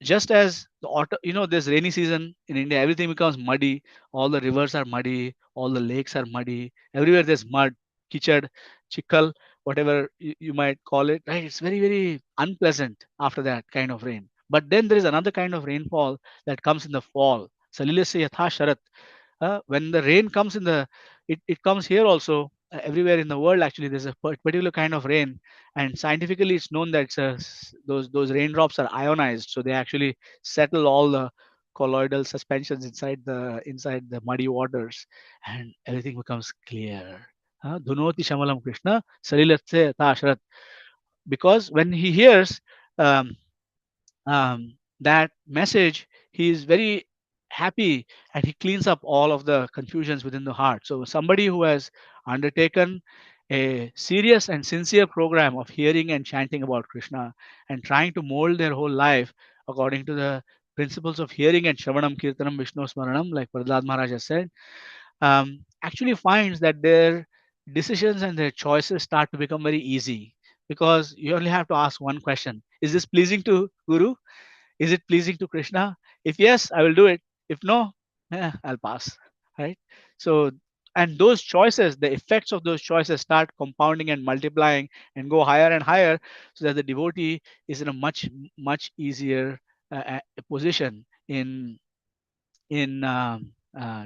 just as the autumn, there's rainy season in India, everything becomes muddy. All the rivers are muddy, all the lakes are muddy. Everywhere there's mud, kichad, chikkal, whatever you might call it. Right? It's very, very unpleasant after that kind of rain. But then there is another kind of rainfall that comes in the fall. Salilasya yatha sharat. When the rain comes it comes here also, everywhere in the world actually there's a particular kind of rain, and scientifically it's known that those raindrops are ionized, so they actually settle all the colloidal suspensions inside the muddy waters, and everything becomes clear. Dhunoti shamalam Krishna salilatse tasharat. Because when he hears um, that message, he is very happy and he cleans up all of the confusions within the heart. So, somebody who has undertaken a serious and sincere program of hearing and chanting about Krishna and trying to mold their whole life according to the principles of hearing and Shravanam, Kirtanam, Vishnu Smaranam, like Prahlad Maharaj has said, actually finds that their decisions and their choices start to become very easy, because you only have to ask one question: is this pleasing to Guru? Is it pleasing to Krishna? If yes, I will do it. If no, I'll pass. Right? So, and those choices, the effects of those choices start compounding and multiplying and go higher and higher, so that the devotee is in a much, much easier position in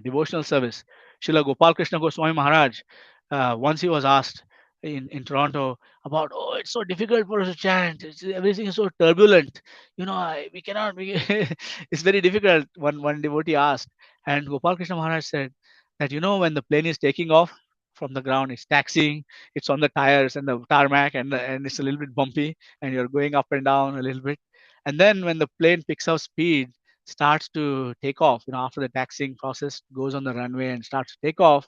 devotional service. Srila Gopal Krishna Goswami Maharaj, once he was asked in Toronto about, oh, it's so difficult for us to chant. Everything is so turbulent. We cannot. It's very difficult. One devotee asked, and Gopal Krishna Maharaj said that when the plane is taking off from the ground. It's taxiing. It's on the tires and the tarmac, and it's a little bit bumpy, and you're going up and down a little bit. And then when the plane picks up speed, starts to take off, after the taxiing process, goes on the runway and starts to take off,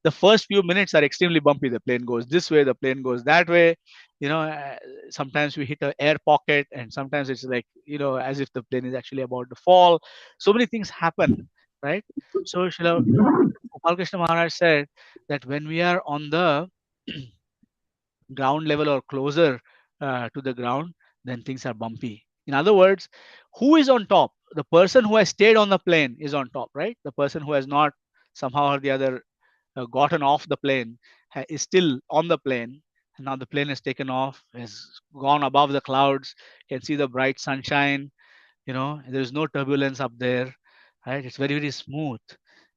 the first few minutes are extremely bumpy. The plane goes this way, the plane goes that way. Sometimes we hit an air pocket, and sometimes it's like, as if the plane is actually about to fall. So many things happen, right? So Srila Gopal Krishna Maharaj said that when we are on the ground level or closer to the ground, then things are bumpy. In other words, who is on top? The person who has stayed on the plane is on top, right? The person who has not somehow or the other gotten off the plane is still on the plane. And now the plane has taken off, has gone above the clouds, can see the bright sunshine. There's no turbulence up there, right? It's very, very smooth,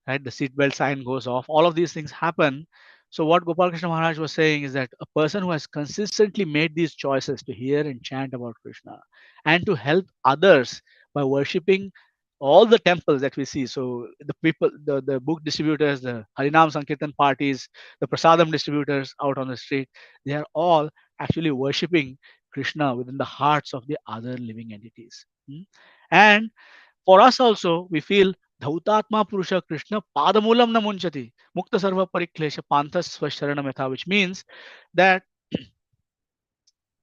right? The seatbelt sign goes off. All of these things happen. So what Gopal Krishna Maharaj was saying is that a person who has consistently made these choices to hear and chant about Krishna and to help others by worshipping all the temples that we see. So the people, the book distributors, the Harinam Sankirtan parties, the Prasadam distributors out on the street, they are all actually worshipping Krishna within the hearts of the other living entities. And for us also, we feel Dhautatma Purusha Krishna Padamulam Namunchati Mukta Sarva Pariklesha Panthas Swasharanam Yatha, which means that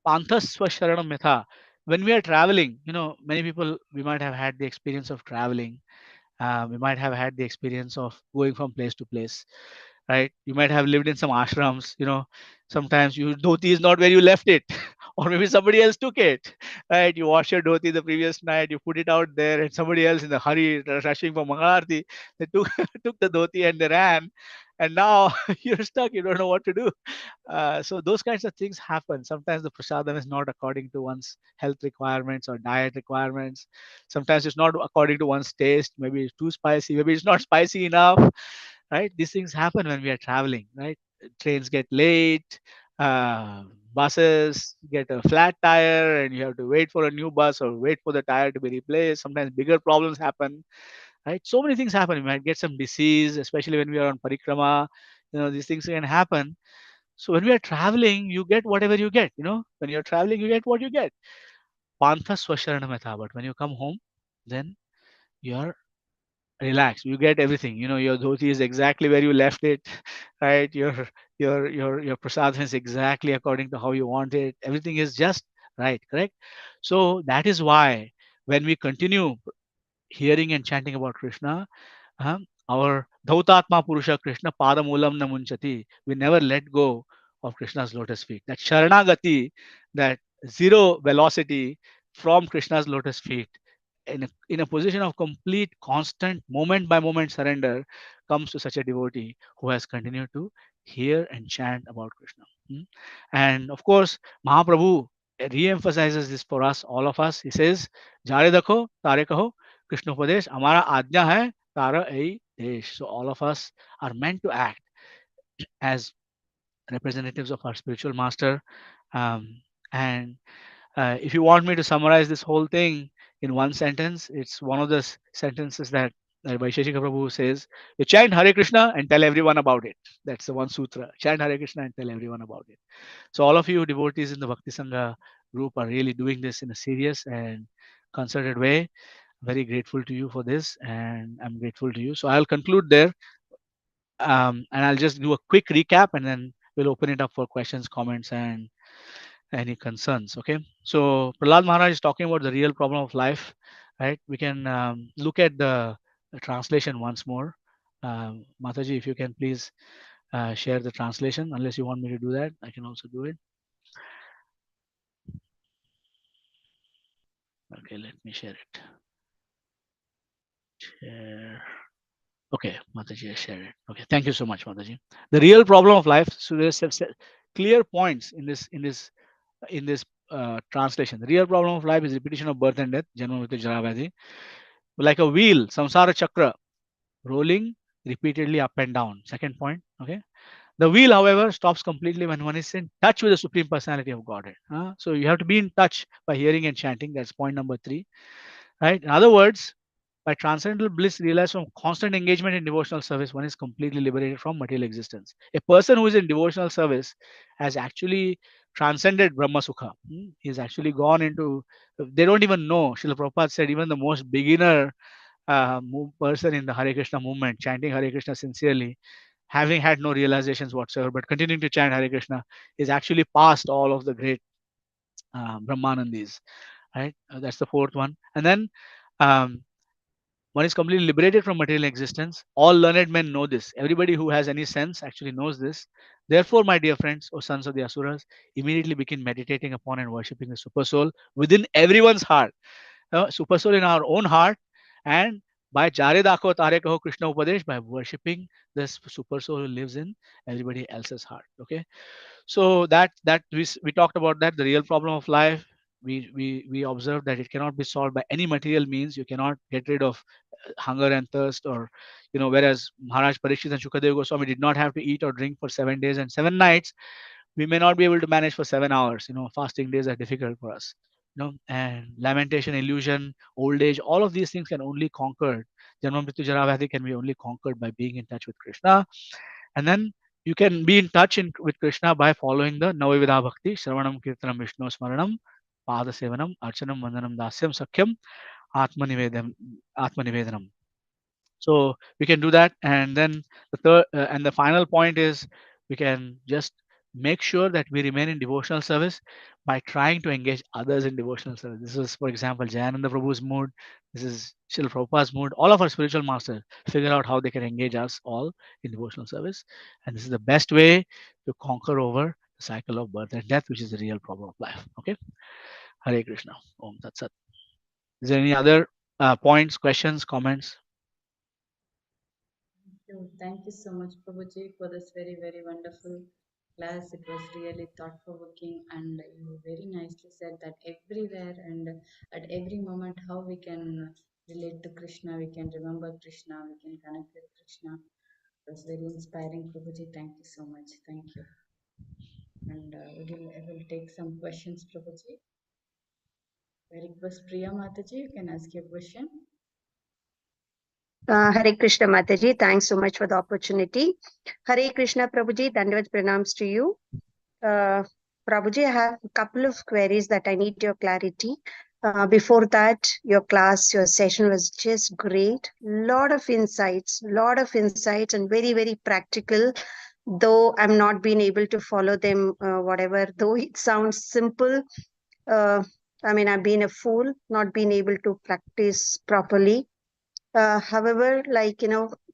Panthas Swasharanam Yatha, when we are traveling, many people, we might have had the experience of traveling. We might have had the experience of going from place to place, right? You might have lived in some ashrams. Sometimes your dhoti is not where you left it, or maybe somebody else took it, right? You wash your dhoti the previous night, you put it out there, and somebody else in the hurry rushing for Mangalarti, they took took the dhoti and they ran, and now you're stuck. You don't know what to do. So those kinds of things happen. Sometimes the prasadam is not according to one's health requirements or diet requirements. Sometimes it's not according to one's taste. Maybe it's too spicy. Maybe it's not spicy enough, right? These things happen when we are traveling, right? Trains get late. Buses get a flat tire, and you have to wait for a new bus or wait for the tire to be replaced. Sometimes bigger problems happen, right? So many things happen. You might get some disease, especially when we are on parikrama. These things can happen. So when we are traveling, you get whatever you get. When you're traveling, you get what you get. Pantha swasharanamata. But when you come home, then you're relaxed. You get everything. Your dhoti is exactly where you left it, right? Your prasadam is exactly according to how you want it. Everything is just right, correct? So that is why when we continue hearing and chanting about Krishna, our Dhautatma Purusha Krishna Padamulam Namunchati, we never let go of Krishna's lotus feet. That Sharanagati, that zero velocity from Krishna's lotus feet, in a position of complete, constant, moment by moment surrender, comes to such a devotee who has continued to hear and chant about Krishna. And of course, Mahaprabhu re-emphasizes this for us, all of us. He says, Jare dakho, tare kaho, Krishna Upadesh, Amara Ajna hai, Tara ei desh. So all of us are meant to act as representatives of our spiritual master. And if you want me to summarize this whole thing in one sentence, it's one of the sentences that Vaisheshika Prabhu says, you chant Hare Krishna and tell everyone about it. That's the one sutra. Chant Hare Krishna and tell everyone about it. So all of you devotees in the Bhakti Sangha group are really doing this in a serious and concerted way. Very grateful to you for this, and I'm grateful to you. So I'll conclude there, and I'll just do a quick recap, and then we'll open it up for questions, comments, and any concerns. Okay. So Prahlad Maharaj is talking about the real problem of life, right? We can look at the translation once more. Mataji, if you can please share the translation, unless you want me to do that, I can also do it. Okay, let me share it. Share. Okay, Mataji has shared it. Okay, thank you so much, Mataji. The real problem of life. So there's clear points in this translation. The real problem of life is repetition of birth and death, Janma Mrityu Jara Vyadhi. Like a wheel, samsara chakra, rolling repeatedly up and down. Second point. Okay. The wheel, however, stops completely when one is in touch with the Supreme Personality of Godhead. So you have to be in touch by hearing and chanting. That's point number 3. Right. In other words, By transcendental bliss realized from constant engagement in devotional service, one is completely liberated from material existence. A person who is in devotional service has actually transcended Brahma Sukha. He's actually gone into, they don't even know. Srila Prabhupada said even the most beginner person in the Hare Krishna movement, chanting Hare Krishna sincerely, having had no realizations whatsoever, but continuing to chant Hare Krishna, is actually past all of the great Brahmanandis. Right? That's the fourth one. And then um, one is completely liberated from material existence. All learned men know this. Everybody who has any sense actually knows this. Therefore, my dear friends, O sons of the Asuras, immediately begin meditating upon and worshipping the Super Soul within everyone's heart. Super Soul in our own heart, and by Jare Dakho Tare Kaho Krishna Upadesh, by worshipping this Super Soul who lives in everybody else's heart. Okay, so that we talked about that, the real problem of life. We observed that it cannot be solved by any material means. You cannot get rid of hunger and thirst, or whereas Maharaj Parikshit and Shukadeva Goswami did not have to eat or drink for 7 days and 7 nights, we may not be able to manage for 7 hours. Fasting days are difficult for us. And lamentation, illusion, old age, all of these things can only conquered. Janma Mrityu Jara Vyadhi can be only conquered by being in touch with Krishna. And then you can be in touch with Krishna by following the Navavidha Bhakti, Shravanam, Kirtanam, Vishnu Smaranam, Pada Sevanam, Archanam, Vandanam, Dasyam, Sakyam, Atmanivedanam. So we can do that. And then the third and the final point is, we can just make sure that we remain in devotional service by trying to engage others in devotional service. This is, for example, Jayananda Prabhu's mood. This is Srila Prabhupada's mood. All of our spiritual masters figure out how they can engage us all in devotional service. And this is the best way to conquer over the cycle of birth and death, which is the real problem of life. Okay. Hare Krishna. Om Tat Sat. Is there any other points, questions, comments? Thank you so much, Prabhuji, for this very, very wonderful class. It was really thought-provoking, and you very nicely said that everywhere and at every moment, how we can relate to Krishna, we can remember Krishna, we can connect with Krishna. It was very inspiring, Prabhuji. Thank you so much. Thank you. And I will take some questions, Prabhuji. I request Priya Mataji, you can ask your question. Hare Krishna Mataji, thanks so much for the opportunity. Hare Krishna Prabhuji, Dandavat pranams to you. Prabhuji, I have a couple of queries that I need your clarity. Before that, your class, your session was just great. Lot of insights and very, very practical. Though I'm not being able to follow them, whatever, though it sounds simple. I've been a fool, not being able to practice properly. However,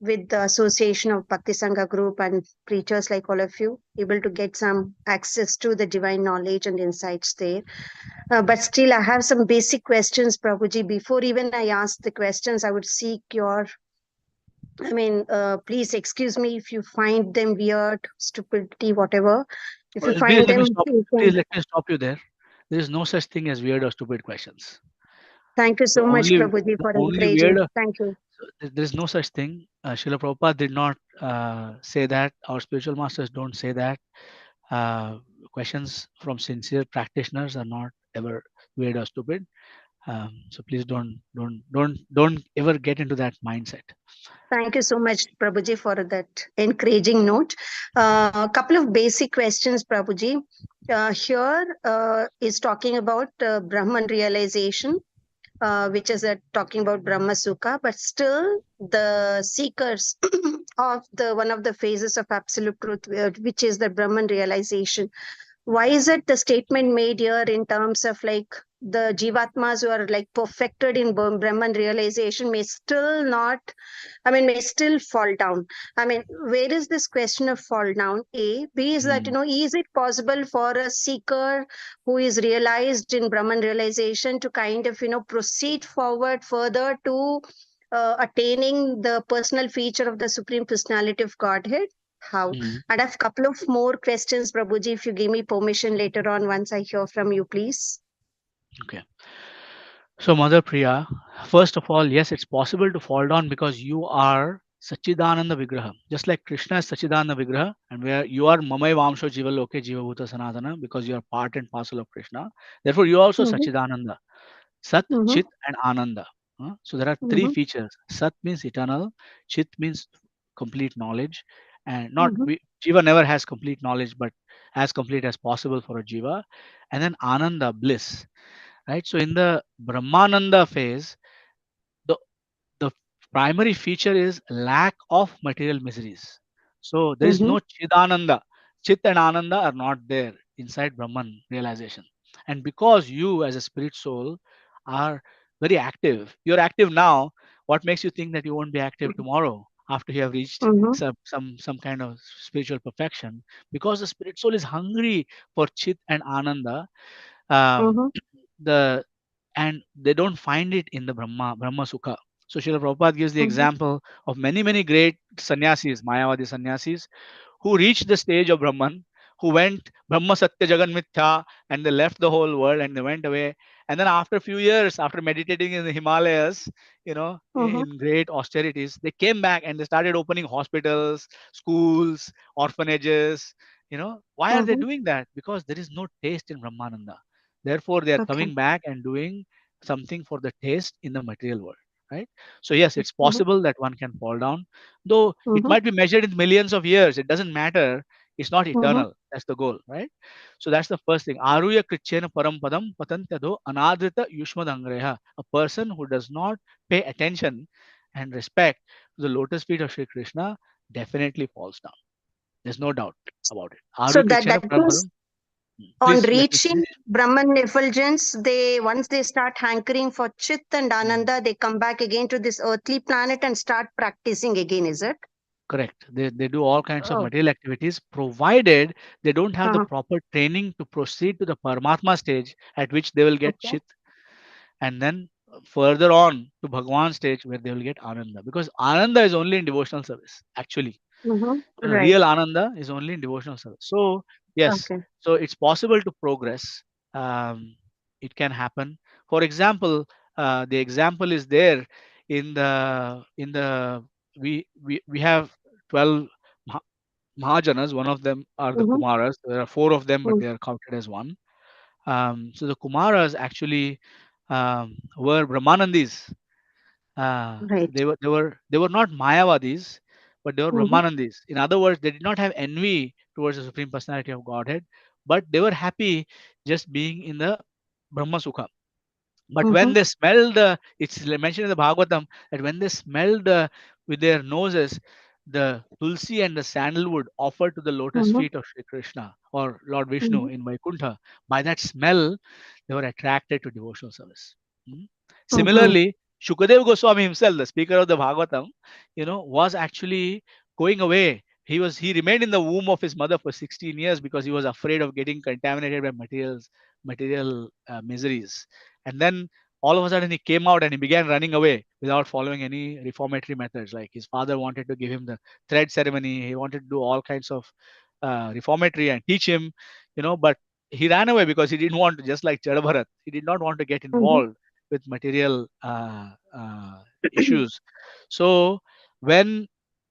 with the association of Bhakti Sangha group and preachers like all of you, able to get some access to the divine knowledge and insights there. But still, I have some basic questions, Prabhuji. Before even I ask the questions, I would seek your, please excuse me if you find them weird, stupidity, whatever. If you find them, please let me stop you there. There is no such thing as weird or stupid questions. Thank you so much, Prabhuji, for encouraging. Thank you. There is no such thing. Srila Prabhupada did not say that. Our spiritual masters don't say that. Questions from sincere practitioners are not ever weird or stupid. So please don't ever get into that mindset. Thank you so much, Prabhuji, for that encouraging note. A couple of basic questions, Prabhuji. Here is talking about Brahman realization, which is talking about Brahma Sukha, but still the seekers of the one of the phases of absolute truth, which is the Brahman realization. Why is it the statement made here in terms of like the Jivatmas who are like perfected in Brahman realization may still may still fall down? Where is this question of fall down? A. B is that, is it possible for a seeker who is realized in Brahman realization to kind of, proceed forward further to attaining the personal feature of the Supreme Personality of Godhead? How? I'd have a couple of more questions, Prabhuji, if you give me permission later on once I hear from you, please. Okay. So, Mother Priya, first of all, yes, it's possible to fall down because you are Sachidananda Vigraha. Just like Krishna is Sachidananda Vigraha, and where you are Mamai Vamsho Jiva Loke Jiva Bhuta Sanatana, because you are part and parcel of Krishna. Therefore, you are also Sachidananda. Sat, Chit, and Ananda. So there are three features. Sat means eternal, Chit means complete knowledge, and not Jiva never has complete knowledge, but as complete as possible for a Jiva, and then Ananda, bliss, right? So in the Brahmananda phase, the the primary feature is lack of material miseries. So there is no Chidananda. Chit and Ananda are not there inside Brahman realization. And because you as a spirit soul are very active, you're active now, what makes you think that you won't be active tomorrow after you have reached some kind of spiritual perfection? Because the spirit soul is hungry for Chit and Ananda. Um, the and they don't find it in the Brahma Sukha. So Srila Prabhupada gives the example of many great sannyasis, Mayavadi sannyasis, who reached the stage of Brahman, who went Brahma Satya Jagan Mithya, and they left the whole world and they went away. And then after a few years, after meditating in the Himalayas, in great austerities, they came back and they started opening hospitals, schools, orphanages. Why are they doing that? Because there is no taste in Brahmananda. Therefore, they are coming back and doing something for the taste in the material world, right? So yes, it's possible that one can fall down, though it might be measured in millions of years. It doesn't matter. It's not eternal. That's the goal, right? So that's the first thing. Aruya krichena parampadam patantyado anadrita yushmadangreha. A person who does not pay attention and respect to the lotus feet of Sri Krishna definitely falls down. There's no doubt about it. So Aruya that krichena means parampadam. on Please let me reaching finish. Brahman effulgence, once they start hankering for Chit and Ananda, they come back again to this earthly planet and start practicing again, is it? Correct. They do all kinds of Oh. material activities, provided they don't have the proper training to proceed to the Paramatma stage, at which they will get Chit, and then further on to Bhagwan stage where they will get Ananda. Because Ananda is only in devotional service, actually. Right. Real Ananda is only in devotional service. So yes, Okay. so it's possible to progress. It can happen. For example, the example is there in the we have 12 Mahajanas. One of them are the Kumaras. There are four of them, but they are counted as one. So the Kumaras actually were Brahmanandis. Right. They were not Mayavadis, but they were Brahmanandis. In other words, they did not have envy towards the Supreme Personality of Godhead, but they were happy just being in the Brahma Sukha. But when they smelled it's mentioned in the Bhagavatam that when they smelled with their noses the tulsi and the sandalwood offered to the lotus feet of Sri Krishna or Lord Vishnu in Vaikuntha, by that smell, they were attracted to devotional service. Similarly, Shukadev Goswami himself, the speaker of the Bhagavatam, was actually going away. He remained in the womb of his mother for 16 years because he was afraid of getting contaminated by material miseries. And then all of a sudden he came out and he began running away without following any reformatory methods. Like his father wanted to give him the thread ceremony. He wanted to do all kinds of reformatory and teach him, but he ran away because he didn't want to, just like Chadabharat, he did not want to get involved with material issues. So when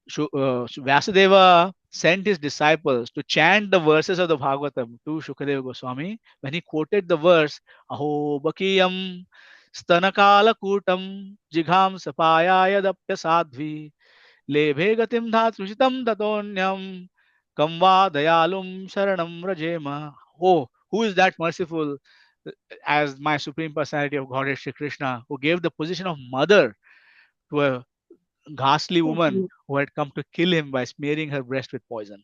Vyasadeva sent his disciples to chant the verses of the Bhagavatam to Shukadeva Goswami, when he quoted the verse, Aho Bakiyam Stanakala Kutam Jigham Sapayaya Dapya Sadhvi Lebhe Gatim Dhatruchitam Tatonyam Kamva Dayalum Sharanam Rajema. Oh, who is that merciful as my Supreme Personality of Godhead Shri Krishna, who gave the position of mother to a ghastly woman who had come to kill him by smearing her breast with poison.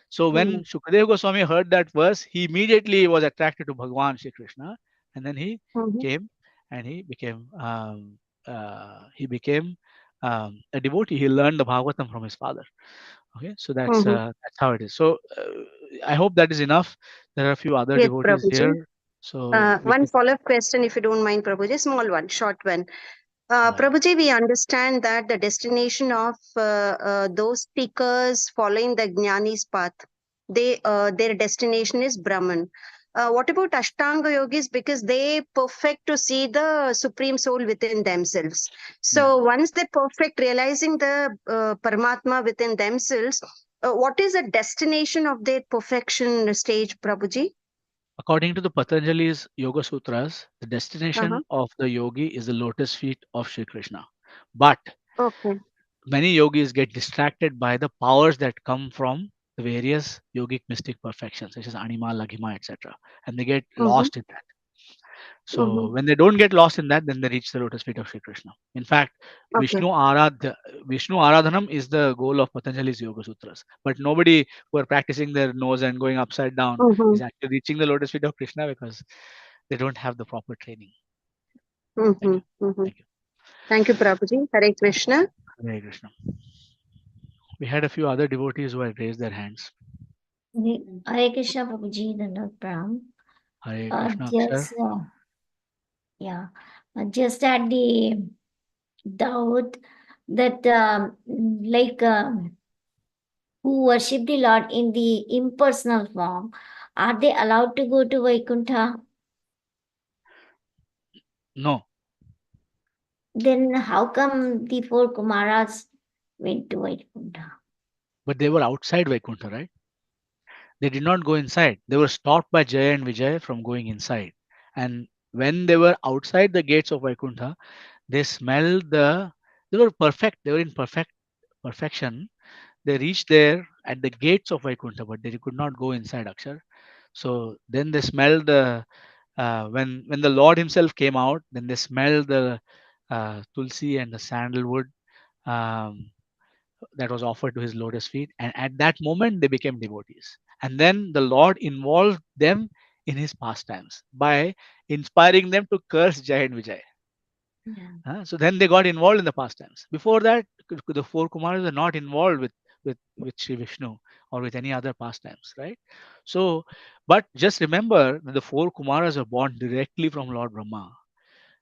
So when Shukadeva Goswami heard that verse, he immediately was attracted to Bhagwan Shri Krishna, and then he came and he became a devotee. He learned the Bhagavatam from his father. Okay, so that's how it is. So I hope that is enough. There are a few other Yes, devotees Prabhuji. here. So we One could, follow-up question, if you don't mind, Prabhuji, small one, short one. right. Prabhuji, we understand that the destination of those seekers following the Jnani's path, their destination is Brahman. What about Ashtanga yogis? Because they perfect to see the Supreme Soul within themselves. So once they perfect realizing the Paramatma within themselves, what is the destination of their perfection stage, Prabhuji? According to the Patanjali's Yoga Sutras, the destination Uh-huh. of the yogi is the lotus feet of Sri Krishna. But Okay. many yogis get distracted by the powers that come from the various yogic mystic perfections, such as Anima, Laghima, etc. And they get Mm-hmm. lost in that. Mm-hmm. So when they don't get lost in that, then they reach the lotus feet of Sri Krishna. In fact, Okay. Vishnu Aradhanam is the goal of Patanjali's Yoga Sutras. But nobody who are practicing their nose and going upside down Mm-hmm. is actually reaching the lotus feet of Krishna because they don't have the proper training. Thank Mm-hmm. you. Mm-hmm. Thank you. Thank you, Prabhuji. Hare Krishna. Hare Krishna. We had a few other devotees who had raised their hands. Hare Krishna, Prabhuji, Dandavat Pranam. Hare Krishna, Akshar. Yeah, just at the doubt that who worship the Lord in the impersonal form, are they allowed to go to Vaikuntha? No, Then how come the four Kumaras went to Vaikuntha? but they were outside Vaikuntha, right? They did not go inside. They were stopped by Jaya and Vijay from going inside. And when they were outside the gates of Vaikuntha, they smelled they were perfect. They were in perfection. They reached there at the gates of Vaikuntha, but they could not go inside Akshar. So then they smelled when the Lord Himself came out. Then they smelled the tulsi and the sandalwood um, that was offered to His lotus feet, and at that moment they became devotees. And then the Lord involved them in His pastimes by inspiring them to curse Jai and Vijay. Yeah. So then they got involved in the pastimes. Before that, the four Kumaras were not involved with Sri Vishnu or with any other pastimes, right? So, but just remember that the four Kumaras were born directly from Lord Brahma.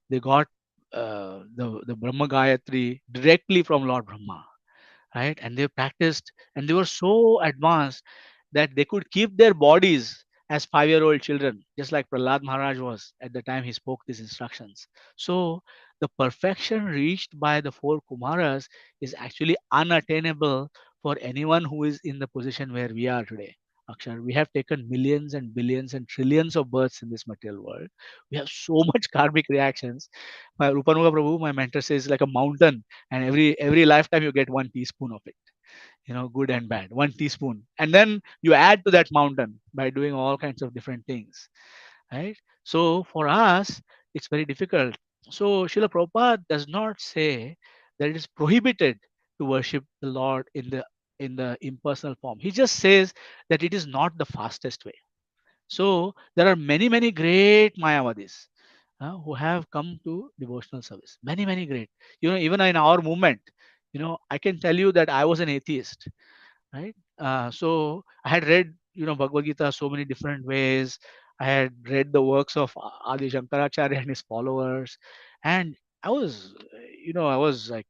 They got the Brahma Gayatri directly from Lord Brahma, right? And they practiced, and they were so advanced that they could keep their bodies as 5-year-old children, just like Prahlad Maharaj was at the time he spoke these instructions. So the perfection reached by the four Kumaras is actually unattainable for anyone who is in the position where we are today. Akshar, we have taken millions and billions and trillions of births in this material world. We have so much karmic reactions. My Rupanuga Prabhu, my mentor, says like a mountain, and every lifetime you get 1 teaspoon of it, good and bad, 1 teaspoon, and then you add to that mountain by doing all kinds of different things, right? So for us it's very difficult. So Srila Prabhupada does not say that it is prohibited to worship the Lord in the impersonal form. He just says that it is not the fastest way. So there are many great Mayavadis who have come to devotional service. Many great. Even in our movement, I can tell you that I was an atheist, right? So I had read, Bhagavad Gita so many different ways. I had read the works of Adi Shankaracharya and his followers, and I was, I was like,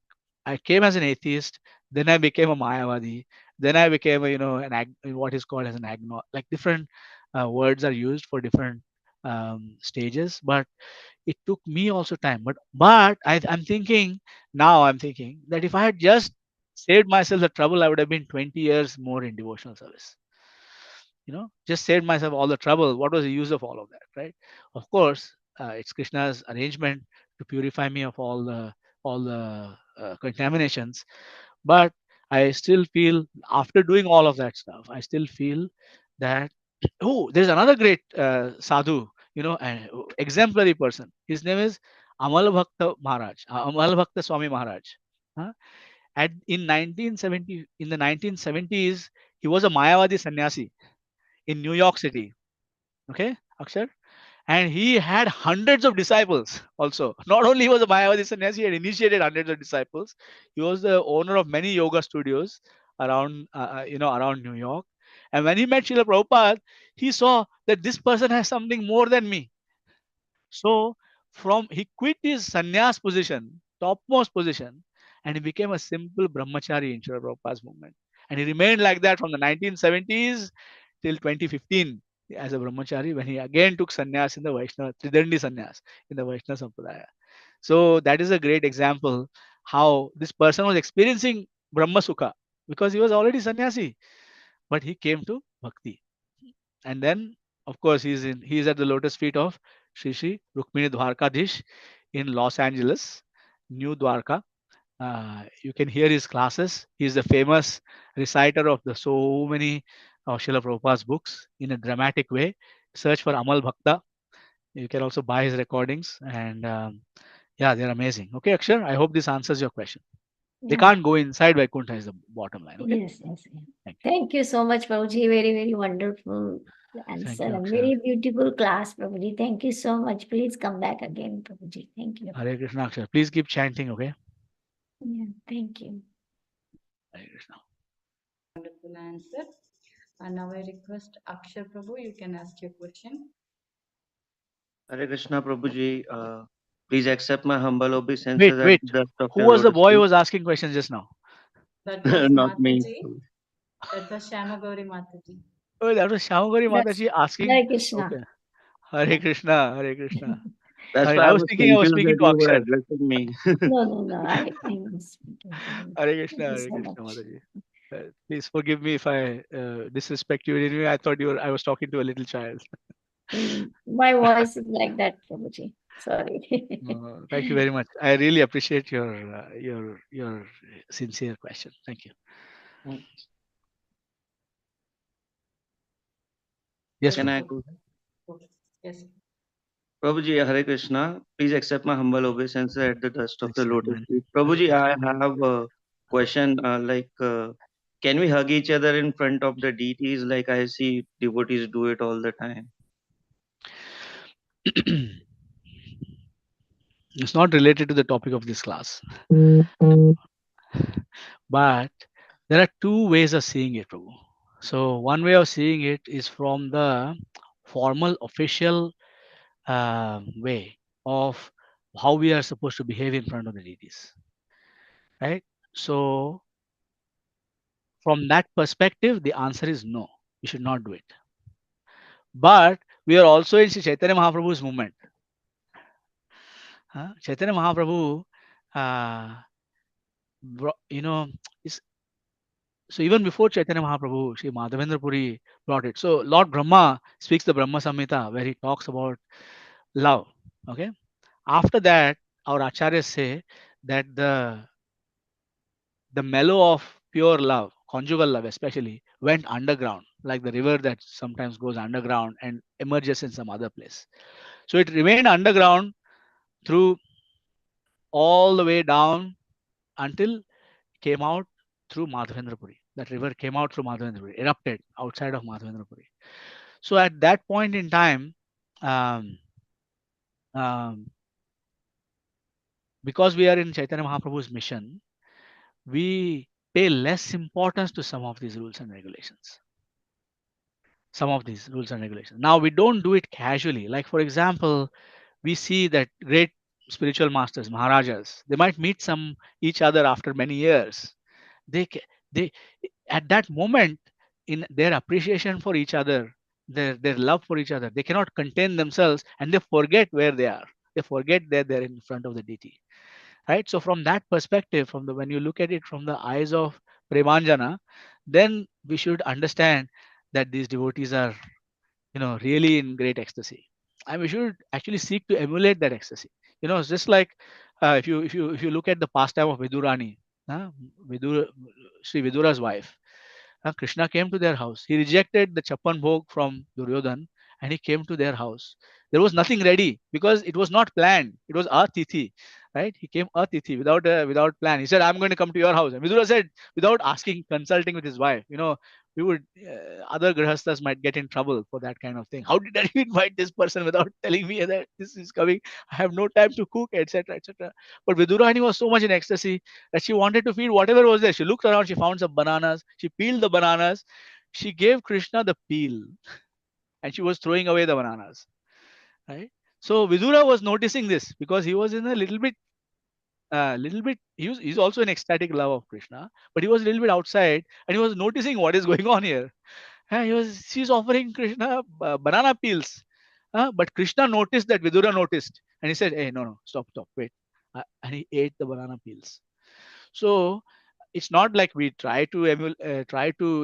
I came as an atheist, then I became a Mayavadi, then I became a, what is called as an agno. Like different words are used for different stages, but it took me also time. But I'm thinking that if I had just saved myself the trouble, I would have been 20 years more in devotional service. Just saved myself all the trouble. What was the use of all of that, right? Of course, it's Krishna's arrangement to purify me of all the contaminations. But I still feel, after doing all of that stuff, I still feel that there's another great sadhu, an exemplary person. His name is Amal Bhakta Maharaj, Amal Bhakta Swami Maharaj. Huh? In the 1970s, he was a Mayavadi sannyasi in New York City. Okay, Akshar? And he had hundreds of disciples also. Not only was a Mayavadi sannyasi, he had initiated hundreds of disciples. He was the owner of many yoga studios around New York. And when he met Srila Prabhupada, he saw that this person has something more than me. So he quit his sannyas position, topmost position, and he became a simple brahmachari in Srila Prabhupada's movement. And he remained like that from the 1970s till 2015 as a brahmachari, when he again took sannyas in the Vaishnava, Tridandi sannyas in the Vaishnava Sampradaya. So that is a great example how this person was experiencing Brahma Sukha because he was already sannyasi, but he came to bhakti. And then of course, he's at the lotus feet of Shri Rukmini Dwarkadish in Los Angeles, New Dwarka. You can hear his classes. He's the famous reciter of the so many of Srila Prabhupada's books in a dramatic way. Search for Amal Bhakta. You can also buy his recordings, and yeah, they're amazing. Okay, Akshar, I hope this answers your question. They Yeah. can't go inside Vaikuntha is the bottom line. Okay. Yes, yes, yes. Thank you. Thank you so much, Prabhuji. Very, very wonderful answer you, and Akshara. very beautiful class, Prabhuji. Thank you so much. Please come back again, Prabhuji. Thank you. Hare Krishna, Akshar. Please keep chanting, okay? Yeah, thank you. Hare Krishna. Wonderful answer. And now I request Akshar Prabhu, you can ask your question. Hare Krishna, Prabhuji. Please accept my humble obeisances Wait, at wait. the dust of Who your was the lotus boy who feet. was asking questions just now? That was Not me. Mataji. That was Shama Gauri Mataji. Oh, that was Shamagari That's Mataji asking. Hare Krishna. Okay. Hare Krishna, Hare Krishna. That's Sorry, why I I was was speaking confused to that you were Akshar. addressing me. No, I'm speaking to you. Hare Krishna, Thank you Hare so Krishna, much. Mataji. Please forgive me if I disrespect you in any way. I thought I was talking to a little child. My voice is like that, Prabhuji. Sorry. Thank you very much. I really appreciate your sincere question. Thank you. Yes, Can I Prabhu. go? Yes. Prabhuji, Hare Krishna. Please accept my humble obeisances at the dust of the Accept lotus mine. feet. Hare Prabhuji, I Krishna. have a question. Can we hug each other in front of the deities like I see devotees do it all the time? It's not related to the topic of this class, but there are two ways of seeing it, Prabhu. So one way of seeing it is from the formal, official way of how we are supposed to behave in front of the deities, right? So from that perspective, the answer is no. We should not do it. But we are also in Sri Chaitanya Mahaprabhu's movement. Chaitanya Mahaprabhu, you know, is so even before Chaitanya Mahaprabhu, Sri Madhavendra Puri brought it. So Lord Brahma speaks the Brahma Samhita where he talks about love. Okay. After that, our acharyas say that the mellow of pure love, conjugal love especially, went underground, like the river that sometimes goes underground and emerges in some other place. So it remained underground through all the way down until came out through Madhavendrapuri. That river came out through Madhavendrapuri, erupted outside of Madhavendrapuri. So at that point in time, um, um, because we are in Chaitanya Mahaprabhu's mission, we pay less importance to some of these rules and regulations. Some of these rules and regulations. Now we don't do it casually. Like for example, we see that great spiritual masters, Maharajas, they might meet each other after many years. They at that moment in their appreciation for each other, their love for each other, they cannot contain themselves and they forget where they are. They forget that they're in front of the deity, right? So from that perspective, when you look at it from the eyes of Premanjana, then we should understand that these devotees are really in great ecstasy, and we should actually seek to emulate that ecstasy. It's just like if you look at the pastime of Vidurani, uh, Vidur, Sri Vidura's wife. Krishna came to their house. He rejected the Chappan Bhog from Duryodhan and he came to their house. There was nothing ready because it was not planned. It was Atithi, right? He came Atithi without plan. He said, I'm going to come to your house. And Vidura said, without asking, consulting with his wife, we would, other grahasthas might get in trouble for that kind of thing. How did you invite this person without telling me that this is coming? I have no time to cook, etc., etc. But Vidurani was so much in ecstasy that she wanted to feed whatever was there. She looked around, she found some bananas, she peeled the bananas, she gave Krishna the peel, and she was throwing away the bananas. Right? So Vidura was noticing this because he was in a little bit, he's also an ecstatic love of Krishna, but he was a little bit outside and he was noticing what is going on here. She's offering Krishna banana peels. But Krishna noticed that Vidura noticed and he said, hey, no, stop, wait. And he ate the banana peels. So it's not like we try to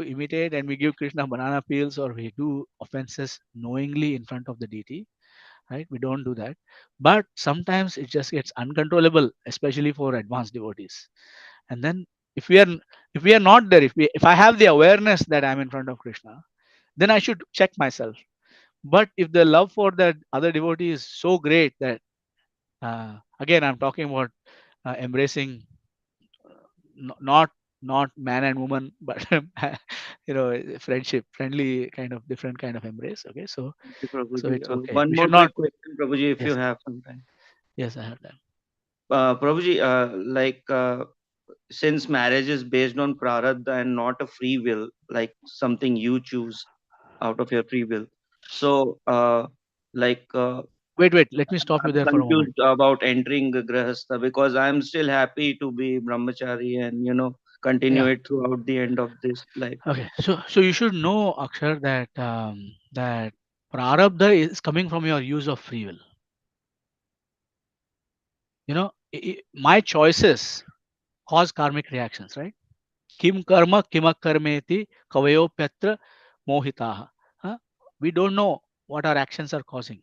imitate and we give Krishna banana peels or we do offenses knowingly in front of the deity, right? We don't do that. But sometimes it just gets uncontrollable, especially for advanced devotees. And then if we are not there, if I have the awareness that I'm in front of Krishna, then I should check myself. But if the love for that other devotee is so great that again I'm talking about embracing not man and woman, but friendly kind of different kind of embrace. Okay, so Thank you, Prabhuji. it's okay. One We more should not. quick question, Prabhuji, if you Yes, have some time. yes, I have that. Prabhuji, since marriage is based on prarabdha and not a free will, like something you choose out of your free will. So, Wait, let me stop you I'm there for a moment. confused about entering the grahastha because I'm still happy to be brahmachari and continue Yeah. it throughout the end of this life. Okay. So you should know, Akshar, that that prarabdha is coming from your use of free will. My choices cause karmic reactions, right? Kim karma kimakarmeti kavayopyatra mohitaha. Huh? We don't know what our actions are causing.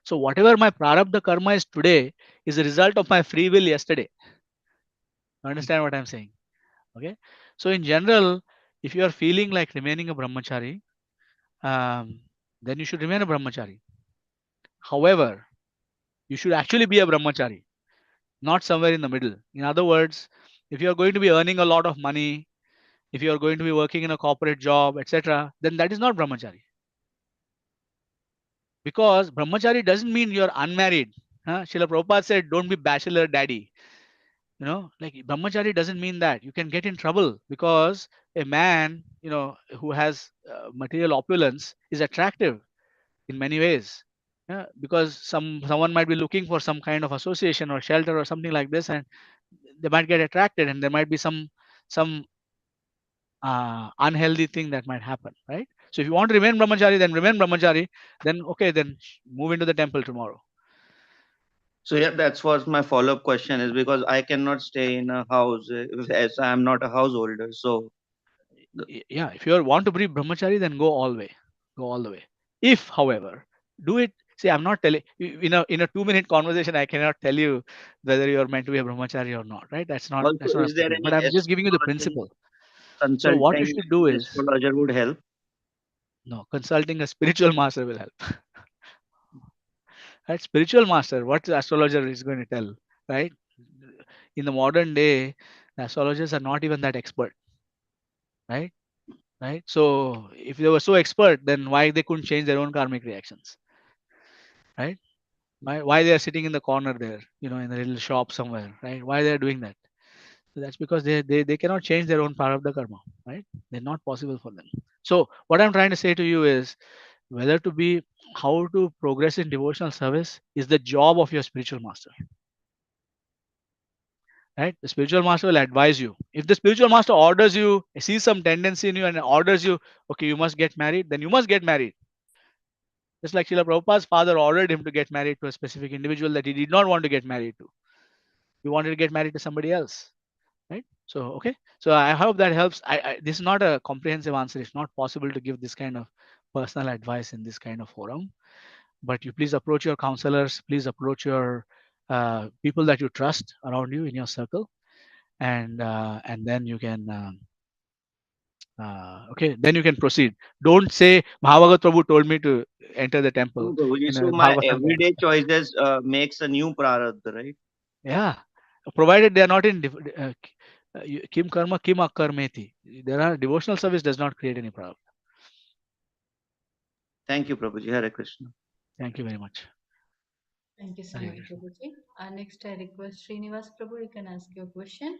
So whatever my prarabdha karma is today is a result of my free will yesterday. Understand what I'm saying? Okay. So in general, if you are feeling like remaining a brahmachari, then you should remain a brahmachari. However, you should actually be a brahmachari, not somewhere in the middle. In other words, if you are going to be earning a lot of money, if you are going to be working in a corporate job, etc., then that is not brahmachari. Because brahmachari doesn't mean you're unmarried. Srila Prabhupada said, don't be bachelor daddy. Like brahmachari doesn't mean that. You can get in trouble because a man, who has material opulence is attractive in many ways. Yeah, because someone might be looking for some kind of association or shelter or something like this, and they might get attracted, and there might be some unhealthy thing that might happen, right? So if you want to remain brahmachari, then remain brahmachari. Then okay, then move into the temple tomorrow. So yeah, that's what my follow-up question is because I cannot stay in a house as I am not a householder. So Yeah, if you want to be brahmachari, then go all the way. If, however, do it. See, I'm not telling in a 2-minute conversation. I cannot tell you whether you are meant to be a brahmachari or not, right? That's not also, a is there statement. But any I'm just giving you the astrologer principle. So what you consulting should do an is astrologer would help? no, consulting a spiritual master will help. Right? Spiritual master, what the astrologer is going to tell, right? In the modern day, the astrologers are not even that expert, right? Right. So if they were so expert, then why they couldn't change their own karmic reactions, right? Why they are sitting in the corner there, in a little shop somewhere, right? Why they are doing that? So that's because they cannot change their own part of the karma, right? They're not possible for them. So what I'm trying to say to you is whether to be how to progress in devotional service is the job of your spiritual master, right? The spiritual master will advise you. If the spiritual master orders you, sees some tendency in you and orders you, okay, you must get married, then you must get married. Just like Srila Prabhupada's father ordered him to get married to a specific individual that he did not want to get married to. He wanted to get married to somebody else, right? So okay, so I hope that helps. This is not a comprehensive answer. It's not possible to give this kind of personal advice in this kind of forum. But you please approach your counselors. Please approach your people that you trust around you in your circle, and then you can. Okay, then you can proceed. Don't say Mahabhagavat Prabhu told me to enter the temple No, Prabhuji. in So a my Bhagavatam. everyday choices makes a new prarabdha, right? Yeah, provided they are not in kim karma kim akarmeti. There are devotional service does not create any problem. Thank you, Prabhuji. Hare Krishna. Thank you very much. Thank you so Hare much, Krishna. Prabhuji. Next, I request Srinivas Prabhu, you can ask your question.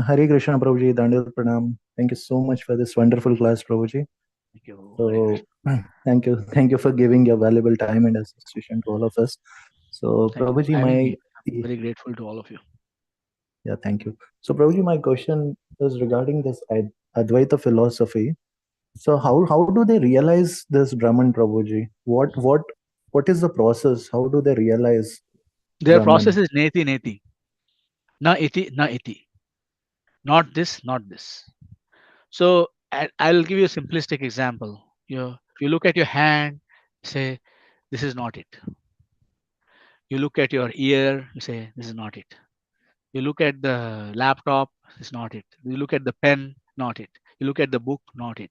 Hare Krishna, Prabhuji, Dandavat Pranam. Thank you so much for this wonderful class, Prabhuji. Thank you. So, thank you for giving your valuable time and association to all of us. So, Thank you for Prabhuji, having me. I'm very grateful to all of you. yeah, thank you. So, Prabhuji, my question is regarding this Advaita philosophy. So, how do they realize this Brahman, Prabhuji? What is the process? How do they realize Their process Brahman? is neti neti. Na iti, na iti. Not this, not this. So I'll give you a simplistic example. You look at your hand, say, this is not it. You look at your ear, you say, this is not it. You look at the laptop, it's not it. You look at the pen, not it. You look at the book, not it.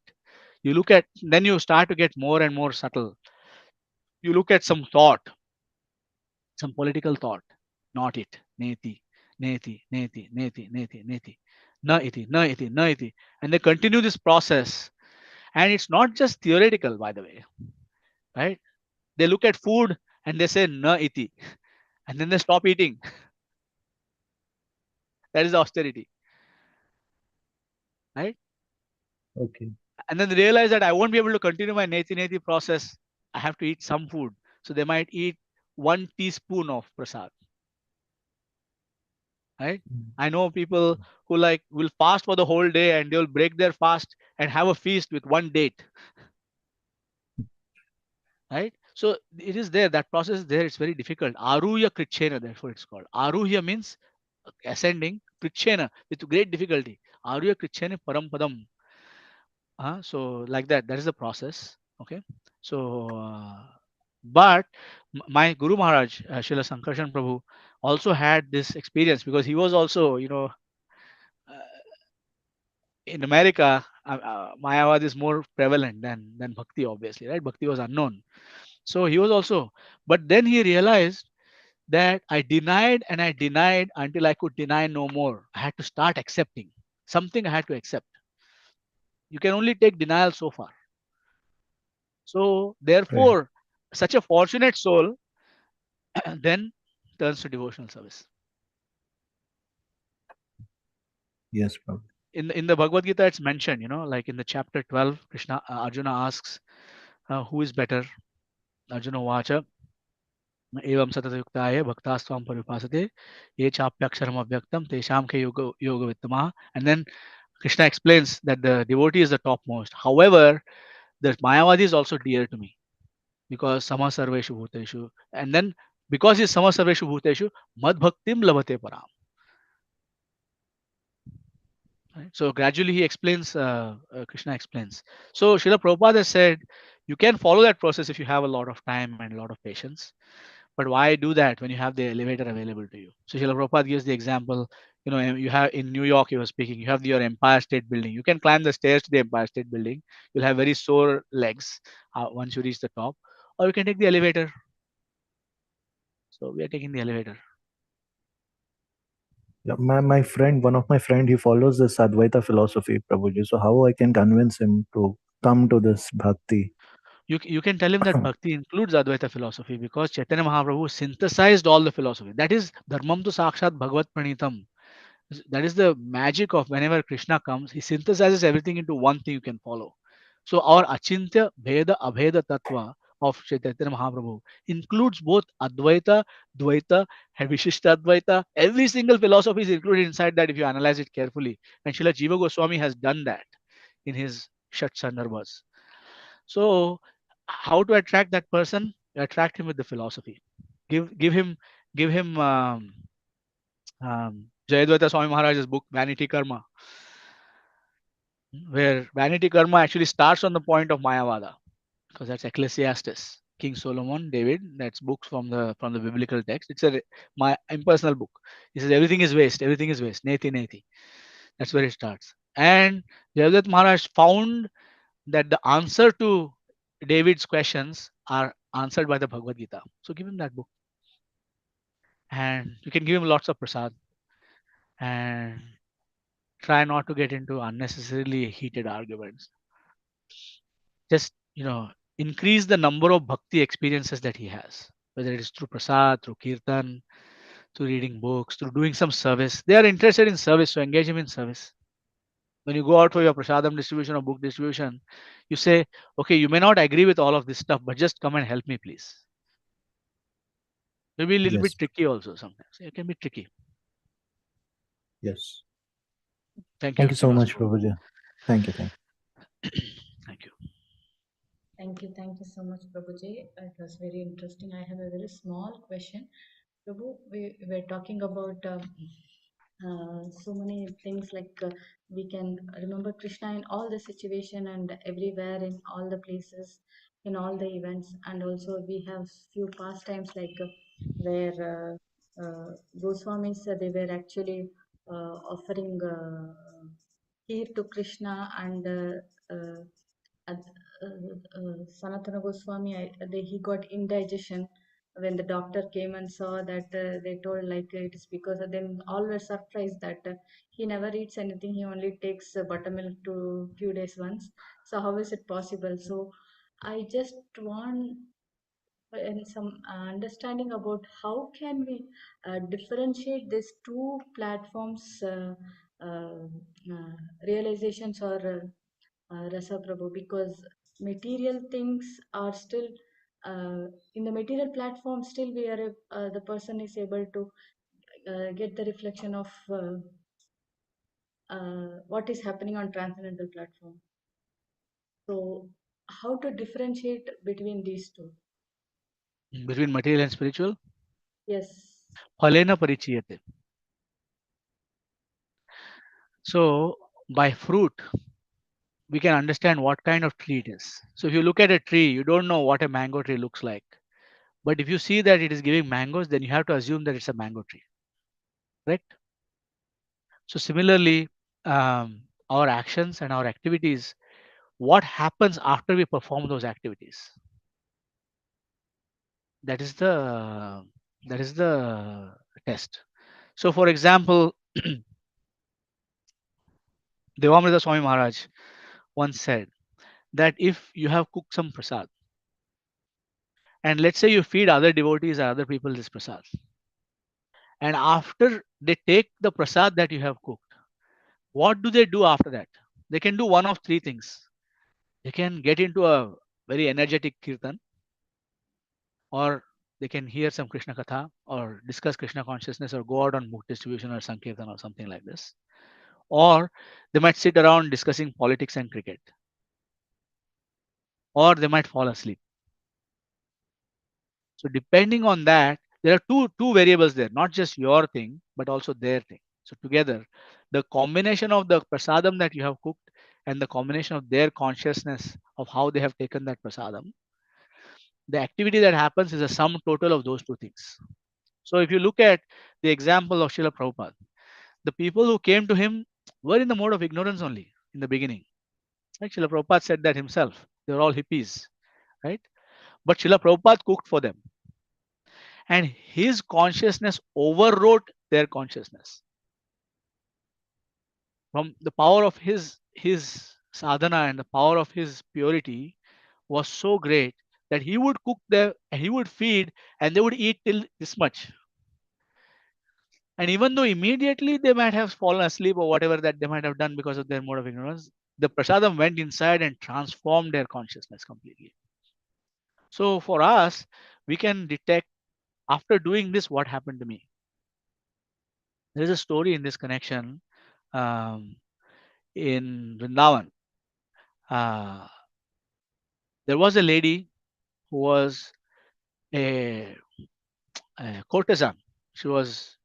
You look at, then you start to get more and more subtle. You look at some thought, some political thought, not it. Neti, neti, neti, neti, neti, neti. Na iti, na iti, na iti. And they continue this process. And it's not just theoretical, by the way, right? They look at food and they say na iti. And then they stop eating. That is austerity, right? Okay. And then they realize that I won't be able to continue my neti neti process. I have to eat some food. So they might eat 1 teaspoon of prasad, right? I know people who will fast for the whole day and they'll break their fast and have a feast with 1 date, right? So it is there. That process is there. It's very difficult. Aruhya krichena, therefore it's called. Aruhya means ascending. Krichena, with great difficulty. Aruhya krichena parampadam. So like that. That is the process. Okay. So, but my Guru Maharaj, Srila Sankarshan Prabhu, also had this experience because he was also, in America, Mayavad is more prevalent than Bhakti, obviously, right? Bhakti was unknown. So he was also, but then he realized that I denied and I denied until I could deny no more. I had to start accepting something. I had to accept. You can only take denial so far. So Right. therefore, such a fortunate soul then turns to devotional service. Yes, Prabhu. In the Bhagavad Gita, it's mentioned, like in the chapter 12, Arjuna asks, who is better? Arjuna vacha evam satatayuktaye bhaktasvam paripasate ye chapyaksharam avyaktam tesham ke yoga vittama. And then Krishna explains that the devotee is the topmost. However, the Mayavadi is also dear to me because sama sarveshu bhuteshu. And then because he's sama sarveshu bhuteshu, mad bhaktim labhate param. Right? So gradually he explains, Krishna explains. So Srila Prabhupada has said, you can follow that process if you have a lot of time and a lot of patience. But why do that when you have the elevator available to you? So Srila Prabhupada gives the example, you have in New York, he was speaking, you have your Empire State Building. You can climb the stairs to the Empire State Building. You'll have very sore legs once you reach the top. Or you can take the elevator. So we are taking the elevator. Yeah, my friend, one of my friend, he follows this Advaita philosophy, Prabhuji. So how I can convince him to come to this bhakti? You can tell him that bhakti includes Advaita philosophy because Chaitanya Mahaprabhu synthesized all the philosophy. That is Dharmam tu Sakshat Bhagavat Pranitam. That is the magic of whenever Krishna comes, he synthesizes everything into one thing you can follow. So our Achintya Bheda Abheda Tattva of Chaitanya Mahaprabhu includes both Advaita, Dvaita, and Vishishta Advaita. Every single philosophy is included inside that if you analyze it carefully. And Srila Jiva Goswami has done that in his Shat Sandarbhas. So how to attract that person? You attract him with the philosophy. Give him Jayadvaita Swami Maharaj's book Vanity Karma, where Vanity Karma actually starts on the point of Mayavada, because that's Ecclesiastes, King Solomon, David. That's books from the biblical text. It's my impersonal book. He says everything is waste, everything is waste, neti neti. That's where it starts. And Jayadvaita Maharaj found that the answer to David's questions are answered by the Bhagavad Gita. So give him that book. And you can give him lots of prasad. And try not to get into unnecessarily heated arguments. Just, increase the number of bhakti experiences that he has, whether it is through prasad, through kirtan, through reading books, through doing some service. They are interested in service, so engage him in service. When you go out for your prasadam distribution or book distribution, you say, okay, you may not agree with all of this stuff, but just come and help me, please. Maybe a little Yes. bit tricky also sometimes. It can be tricky. Yes. Thank Thank you. you so much, Prabhuji. Thank you. Thank you. Thank you so much, Prabhuji. It was very interesting. I have a very small question. Prabhu, we were talking about So many things like we can remember Krishna in all the situation and everywhere in all the places in all the events, and also we have few pastimes like where Goswamis they were actually offering heed to Krishna, and Sanatana Goswami he got indigestion. When the doctor came and saw that, they told like it is because then all were surprised that he never eats anything, he only takes buttermilk to few days once. So how is it possible? So I just want and some understanding about how can we differentiate these two platforms uh, uh, realizations or Rasa Prabhu, because material things are still in the material platform, still we are the person is able to get the reflection of what is happening on transcendental platform. So how to differentiate between these two? Between material and spiritual, Yes. phalena parichiyate. So by fruit, we can understand what kind of tree it is. So if you look at a tree, you don't know what a mango tree looks like. But if you see that it is giving mangoes, then you have to assume that it's a mango tree. Correct? So similarly, our actions and our activities, what happens after we perform those activities? That is the test. So for example, Devamrita Swami Maharaj once said that if you have cooked some prasad, and let's say you feed other devotees or other people this prasad, and after they take the prasad that you have cooked, what do they do after that? They can do one of three things. They can get into a very energetic kirtan, or they can hear some Krishna Katha, or discuss Krishna consciousness, or go out on book distribution or Sankirtan or something like this. Or they might sit around discussing politics and cricket, or they might fall asleep. So depending on that, there are two variables there, not just your thing, but also their thing. So together, the combination of the prasadam that you have cooked and the combination of their consciousness of how they have taken that prasadam, the activity that happens is a sum total of those two things. So if you look at the example of Srila Prabhupada, the people who came to him were in the mode of ignorance only in the beginning. Right? Srila Prabhupada said that himself. They were all hippies, right? But Srila Prabhupada cooked for them. And his consciousness overwrote their consciousness. From the power of his sadhana and the power of his purity was so great that he would cook them and he would feed and they would eat till this much. And even though immediately they might have fallen asleep or whatever that they might have done because of their mode of ignorance, the prasadam went inside and transformed their consciousness completely. So for us, we can detect after doing this what happened to me. There is a story in this connection in Vrindavan. Uh, there was a lady who was a, a courtesan. She was,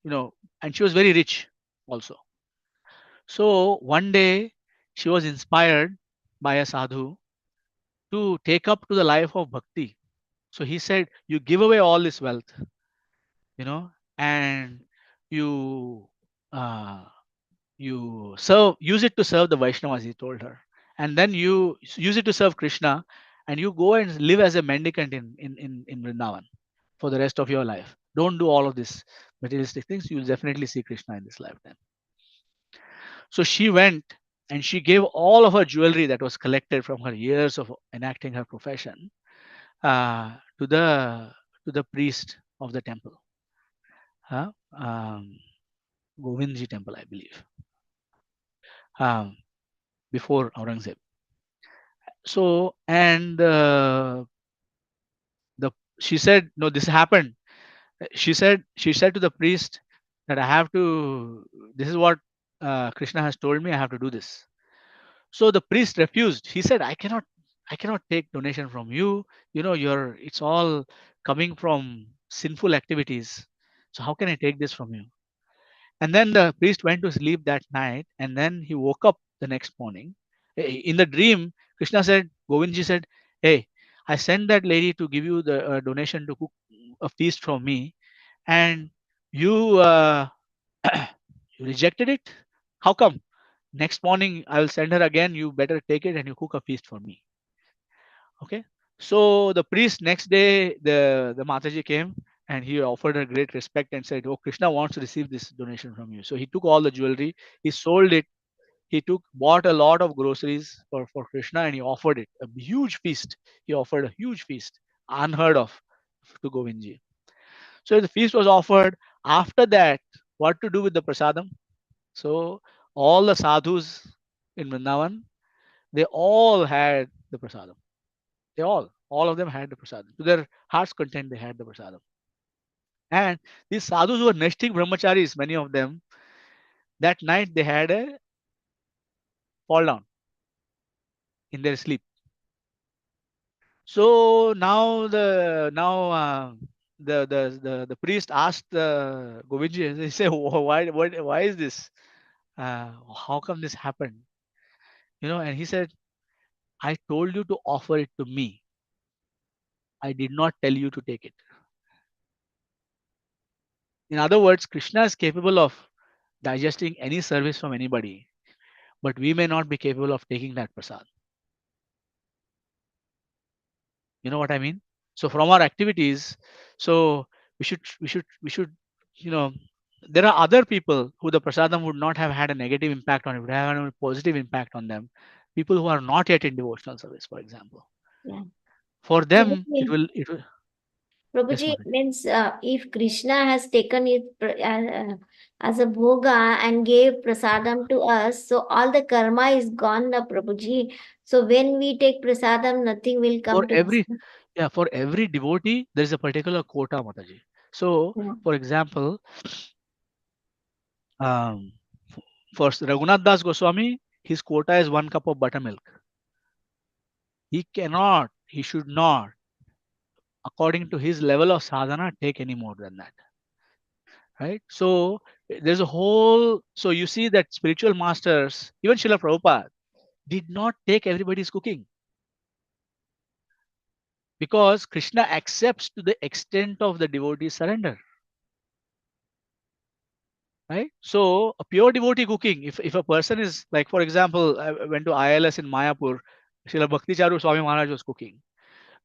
and she was very rich also. So one day she was inspired by a sadhu to take up to the life of bhakti. So he said, you give away all this wealth, and you uh, you use it to serve the Vaishnavas, he told her. And then you use it to serve Krishna, and you go and live as a mendicant in Vrindavan for the rest of your life. Don't do all of this materialistic things. You'll definitely see Krishna in this lifetime. So she went and she gave all of her jewelry that was collected from her years of enacting her profession to the priest of the temple, um, Govindji temple, I believe, before Aurangzeb. So and she said, no, this happened. She said to the priest that I have to. This is what Krishna has told me. I have to do this. So the priest refused. He said, I cannot take donation from you. It's all coming from sinful activities. So how can I take this from you? And then the priest went to sleep that night, and then he woke up the next morning. In the dream, Krishna said, Govindji said, "Hey, I sent that lady to give you the donation to cook a feast from me, and you you rejected it. How come? Next morning I will send her again. You better take it and you cook a feast for me." Okay. So the priest next day, the Mataji came and he offered her great respect and said, "Oh, Krishna wants to receive this donation from you." So he took all the jewelry, he sold it, bought a lot of groceries for Krishna, and he offered it a huge feast. He offered a huge feast, unheard of, to Govindji. So the feast was offered. After that, what to do with the prasadam? So all the sadhus in Vrindavan, they all had the prasadam. They all of them had the prasadam. To their heart's content, they had the prasadam. And these sadhus were nesting brahmacharis, many of them, that night they had a fall down in their sleep. So now the priest asked Govindji, he said, why is this? How come this happened? And he said, I told you to offer it to me. I did not tell you to take it. In other words, Krishna is capable of digesting any service from anybody, but we may not be capable of taking that prasad. You know what I mean? So from our activities, so we should, there are other people who the prasadam would not have had a negative impact on, it would have had a positive impact on them. People who are not yet in devotional service, for example. Yeah. For them, it Prabhuji, will. Yes, Prabhuji, Mataji. means if Krishna has taken it as a bhoga and gave prasadam to us, so all the karma is gone now, Prabhuji. So when we take prasadam, nothing will For come to us. every devotee, there is a particular quota, Mataji. So, Yeah. for example, for Raghunath Das Goswami, his quota is 1 cup of buttermilk. He should not, according to his level of sadhana, take any more than that. Right? So there's a whole, so you see that spiritual masters, even Srila Prabhupada, did not take everybody's cooking, because Krishna accepts to the extent of the devotee's surrender. Right? So a pure devotee cooking, if a person is like, for example, I went to ILS in Mayapur, Srila Bhakti Charu Swami Maharaj was cooking.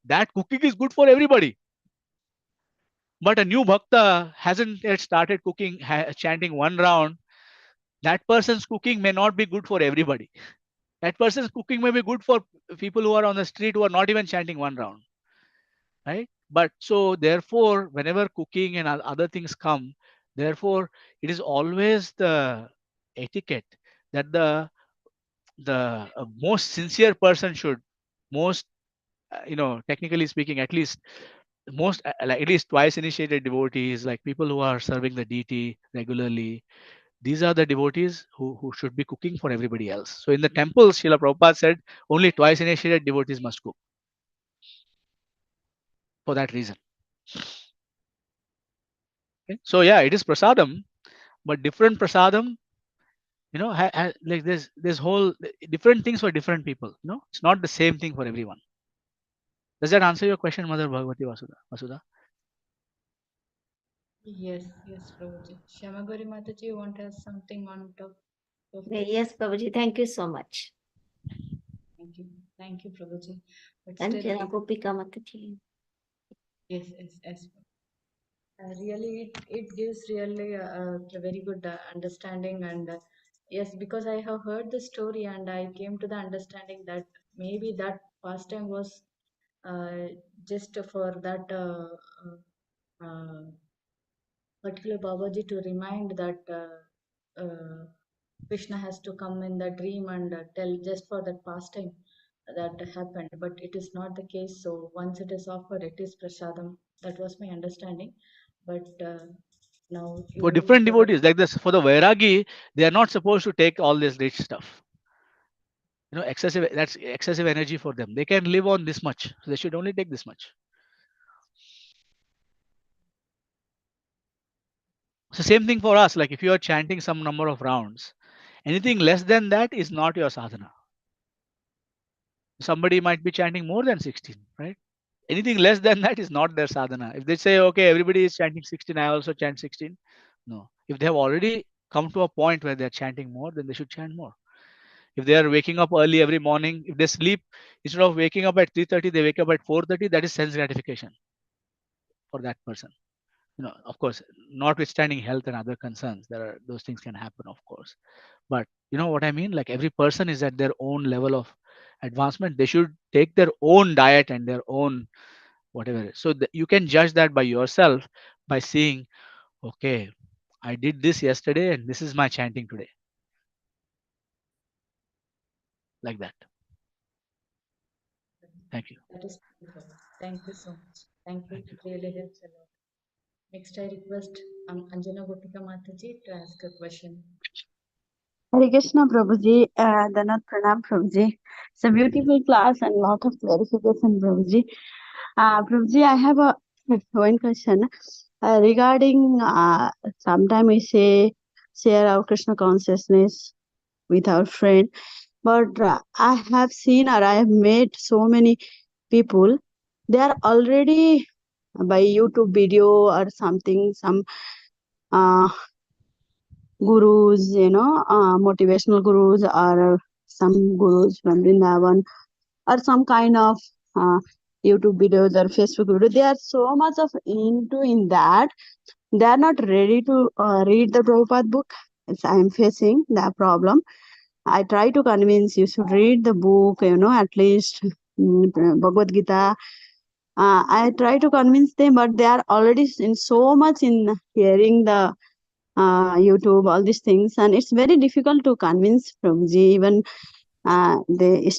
That cooking is good for everybody. But a new bhakta hasn't yet started cooking, chanting one round. That person's cooking may not be good for everybody. That person's cooking may be good for people who are on the street who are not even chanting one round. Right? But so therefore, whenever cooking and other things come, therefore it is always the etiquette that the most sincere person should, most technically speaking, at least most like at least twice initiated devotees, like people who are serving the deity regularly, these are the devotees who should be cooking for everybody else. So in the temples, Srila Prabhupada said only twice initiated devotees must cook, for that reason. Okay? So yeah, it is prasadam, but different prasadam, like there's whole different things for different people. It's not the same thing for everyone. Does that answer your question, Mother Bhagavati Vasuda? Yes, Prabhuji. Shamagori Mataji, you want to ask something on top of this? Yes, Prabhuji, thank you so much. Thank you, Prabhuji. But And still, Gopika Mataji. yes. Really, it gives really a very good understanding, and yes, because I have heard the story and I came to the understanding that maybe that pastime was uh, just for that particular Babaji to remind that Krishna has to come in the dream and tell just for that pastime that happened, but it is not the case. So once it is offered, it is prasadam. That was my understanding, but now For you different provide. devotees, like this, for the Vairagi, they are not supposed to take all this rich stuff. That's excessive energy for them. They can live on this much, so they should only take this much. So same thing for us. Like if you are chanting some number of rounds, anything less than that is not your sadhana. Somebody might be chanting more than 16, right? Anything less than that is not their sadhana. If they say, okay, everybody is chanting 16, I also chant 16. No. If they have already come to a point where they're chanting more, then they should chant more. If they are waking up early every morning, if they sleep, instead of waking up at 3:30, they wake up at 4:30, that is sense gratification for that person. Of course, notwithstanding health and other concerns, those things can happen, of course. But you know what I mean? Like every person is at their own level of advancement. They should take their own diet and their own whatever. So you can judge that by yourself by seeing, okay, I did this yesterday and this is my chanting today. Like that. Thank you. That is beautiful. Thank you so much. Thank you. It really helps a lot. Next, I request Anjana Gopika Mataji to ask a question. Hare Krishna Prabhuji, Danat Pranam Prabhuji. It's a beautiful class and lot of clarification Prabhuji. Prabhuji, I have one question regarding sometime we share our Krishna consciousness with our friend, but I have seen or I have met so many people, they are already by YouTube video or something, some gurus, motivational gurus or some gurus from Vrindavan or some kind of YouTube videos or Facebook videos. They are so much of into in that they are not ready to read the Prabhupada book. I am facing that problem. I try to convince you should read the book, at least Bhagavad Gita. I try to convince them, but they are already in so much in hearing the YouTube, all these things, and it's very difficult to convince Prabhuji. Even they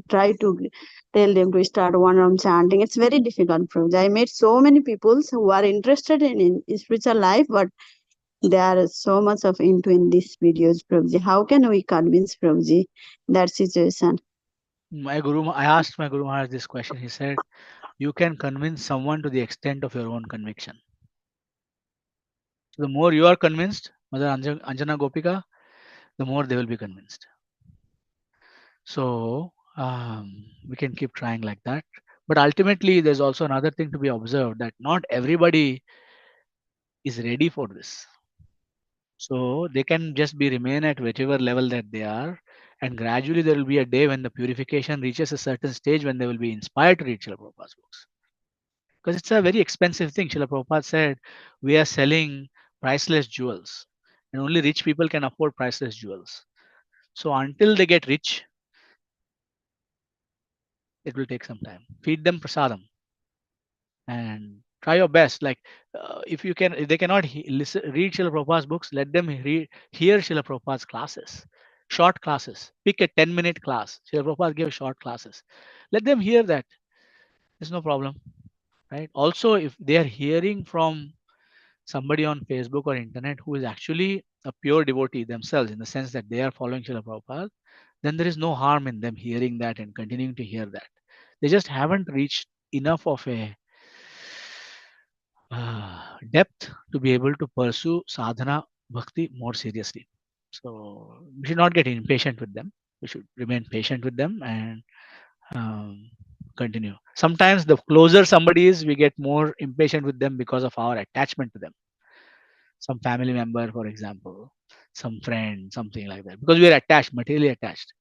try to tell them to start one round chanting. It's very difficult, Prabhuji. I met so many people who are interested in spiritual life, but they are so much of into in these videos, Prabhuji. How can we convince Prabhuji that situation? I asked my Guru Maharaj this question. He said, you can convince someone to the extent of your own conviction. So the more you are convinced, Mother Anjana Gopika, the more they will be convinced. So we can keep trying like that. But ultimately, there's also another thing to be observed, that not everybody is ready for this. So they can just remain at whichever level that they are. And gradually there will be a day when the purification reaches a certain stage when they will be inspired to read Srila Prabhupada's books. Because it's a very expensive thing. Srila Prabhupada said, we are selling priceless jewels. And only rich people can afford priceless jewels. So until they get rich, it will take some time. Feed them prasadam. And try your best. Like if they cannot read Srila Prabhupada's books, let them hear Srila Prabhupada's classes. Short classes. Pick a 10-minute class. Srila Prabhupada gave short classes. Let them hear that. There's no problem. Right? Also, if they are hearing from somebody on Facebook or internet who is actually a pure devotee themselves, in the sense that they are following Srila Prabhupada, then there is no harm in them hearing that and continuing to hear that. They just haven't reached enough of a depth to be able to pursue sadhana bhakti more seriously. So we should not get impatient with them. We should remain patient with them and continue. Sometimes the closer somebody is, we get more impatient with them because of our attachment to them. Some family member, for example, some friend, something like that. Because we are attached, materially attached.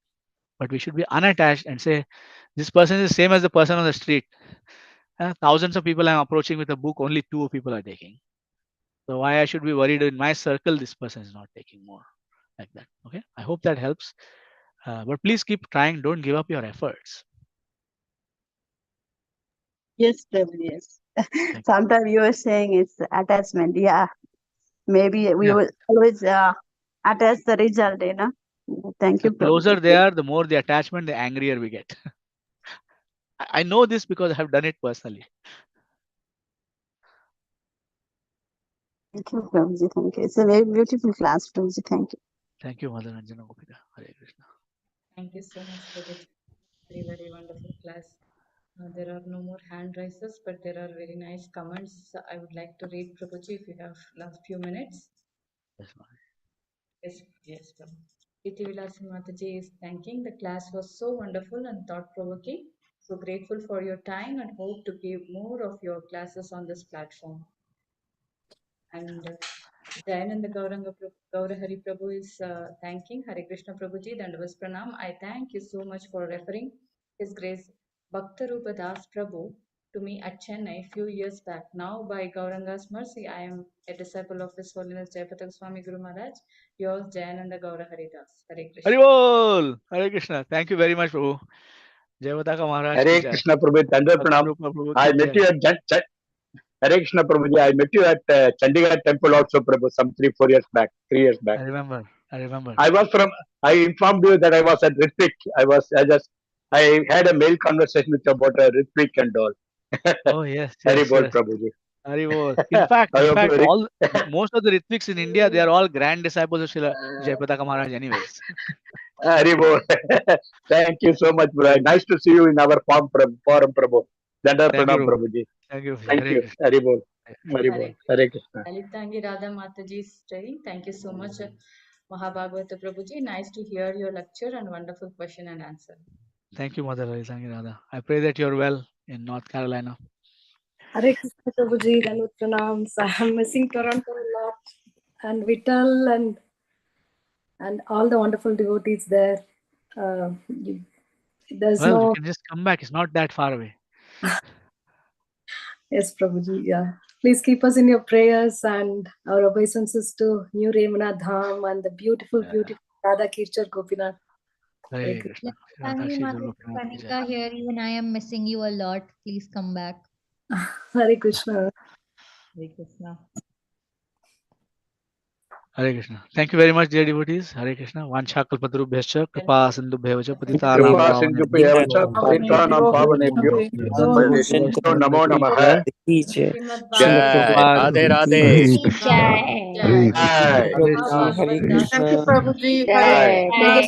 But we should be unattached and say, this person is the same as the person on the street. Thousands of people I'm approaching with a book, only 2 people are taking. So why I should be worried in my circle, this person is not taking more, like that. Okay, I hope that helps. But please keep trying. Don't give up your efforts. Yes, Prabhu, yes. Sometimes you were saying it's attachment. Yeah, maybe we will always attach the result, Thank you, The closer Prabhu. they are, the more the attachment, the angrier we get. I know this because I have done it personally. Thank you, Prabhuji. Thank you. It's a very beautiful class, Prabhuji. Thank you. Thank you, Mother Anjana Gopika. Hare Krishna. Thank you so much, Prabhuji. Very, very wonderful class. There are no more hand raises, but there are very nice comments. I would like to read, Prabhuji, if you have last few minutes. Yes, yes, Prabhu. Iti Vilasi Mataji is thanking. The class was so wonderful and thought-provoking. So grateful for your time and hope to give more of your classes on this platform. And Jayananda Gaurahari Prabhu is thanking Hare Krishna Prabhuji, Dandavas Pranam. I thank you so much for referring His Grace Bhaktarupa Das Prabhu to me at Chennai few years back. Now, by Gauranga's mercy, I am a disciple of His Holiness Jayapataka Swami Guru Maharaj. Yours, Jayananda Gaurahari Das. Hare Krishna. Haribol! Hare Krishna. Thank you very much, Prabhu. Jayapataka Maharaj ki Hare jai. Krishna Prabhu, Dandavad Pranam. Bhaktarupa Prabhu I ki met jai. you at Hare Krishna Prabhuji. I met you at Chandigarh temple also, Prabhu, some 3 years back. I remember. I informed you that I was at Ritvik. I had a mail conversation with you about Ritvik and all. Oh, yes. Haribol, Prabhuji. Haribol. In fact, most of the Ritviks in India, they are all grand disciples of Srila Jayapataka Maharaj anyways. Haribol. Thank you so much, bro. Nice to see you in our forum, Prabhu. Dandavad Pranam, Prabhuji. Thank you. Thank you. Haribol. Haribol. Hare Krishna. Lalitangi Radha Mataji is saying, thank you so much, Mahabhagavata Prabhuji. Nice to hear your lecture and wonderful question and answer. Thank you, Mother Lalitangi Radha. I pray that you're well in North Carolina. Hare Krishna Prabhuji, Dandavad Pranams. I am missing Toronto a lot, and Vital and all the wonderful devotees there. You can just come back. It's not that far away. Yes, Prabhuji. Yeah. Please keep us in your prayers and our obeisances to New Remana Dham and the beautiful Radha Kirchar Gopinath. Hare Krishna. Kanika here, even I am missing you a lot. Please come back. Hare Krishna. Hare Krishna. Hare Krishna. Thank you very much, dear devotees. Hare Krishna. Vanchakalpatarubhyascha kripa sindubhyacha patitanam pavanebhyo Namo Namaha. Radhe Radhe. Jai. Hare Krishna. Thank you, Prabhuji. Hare.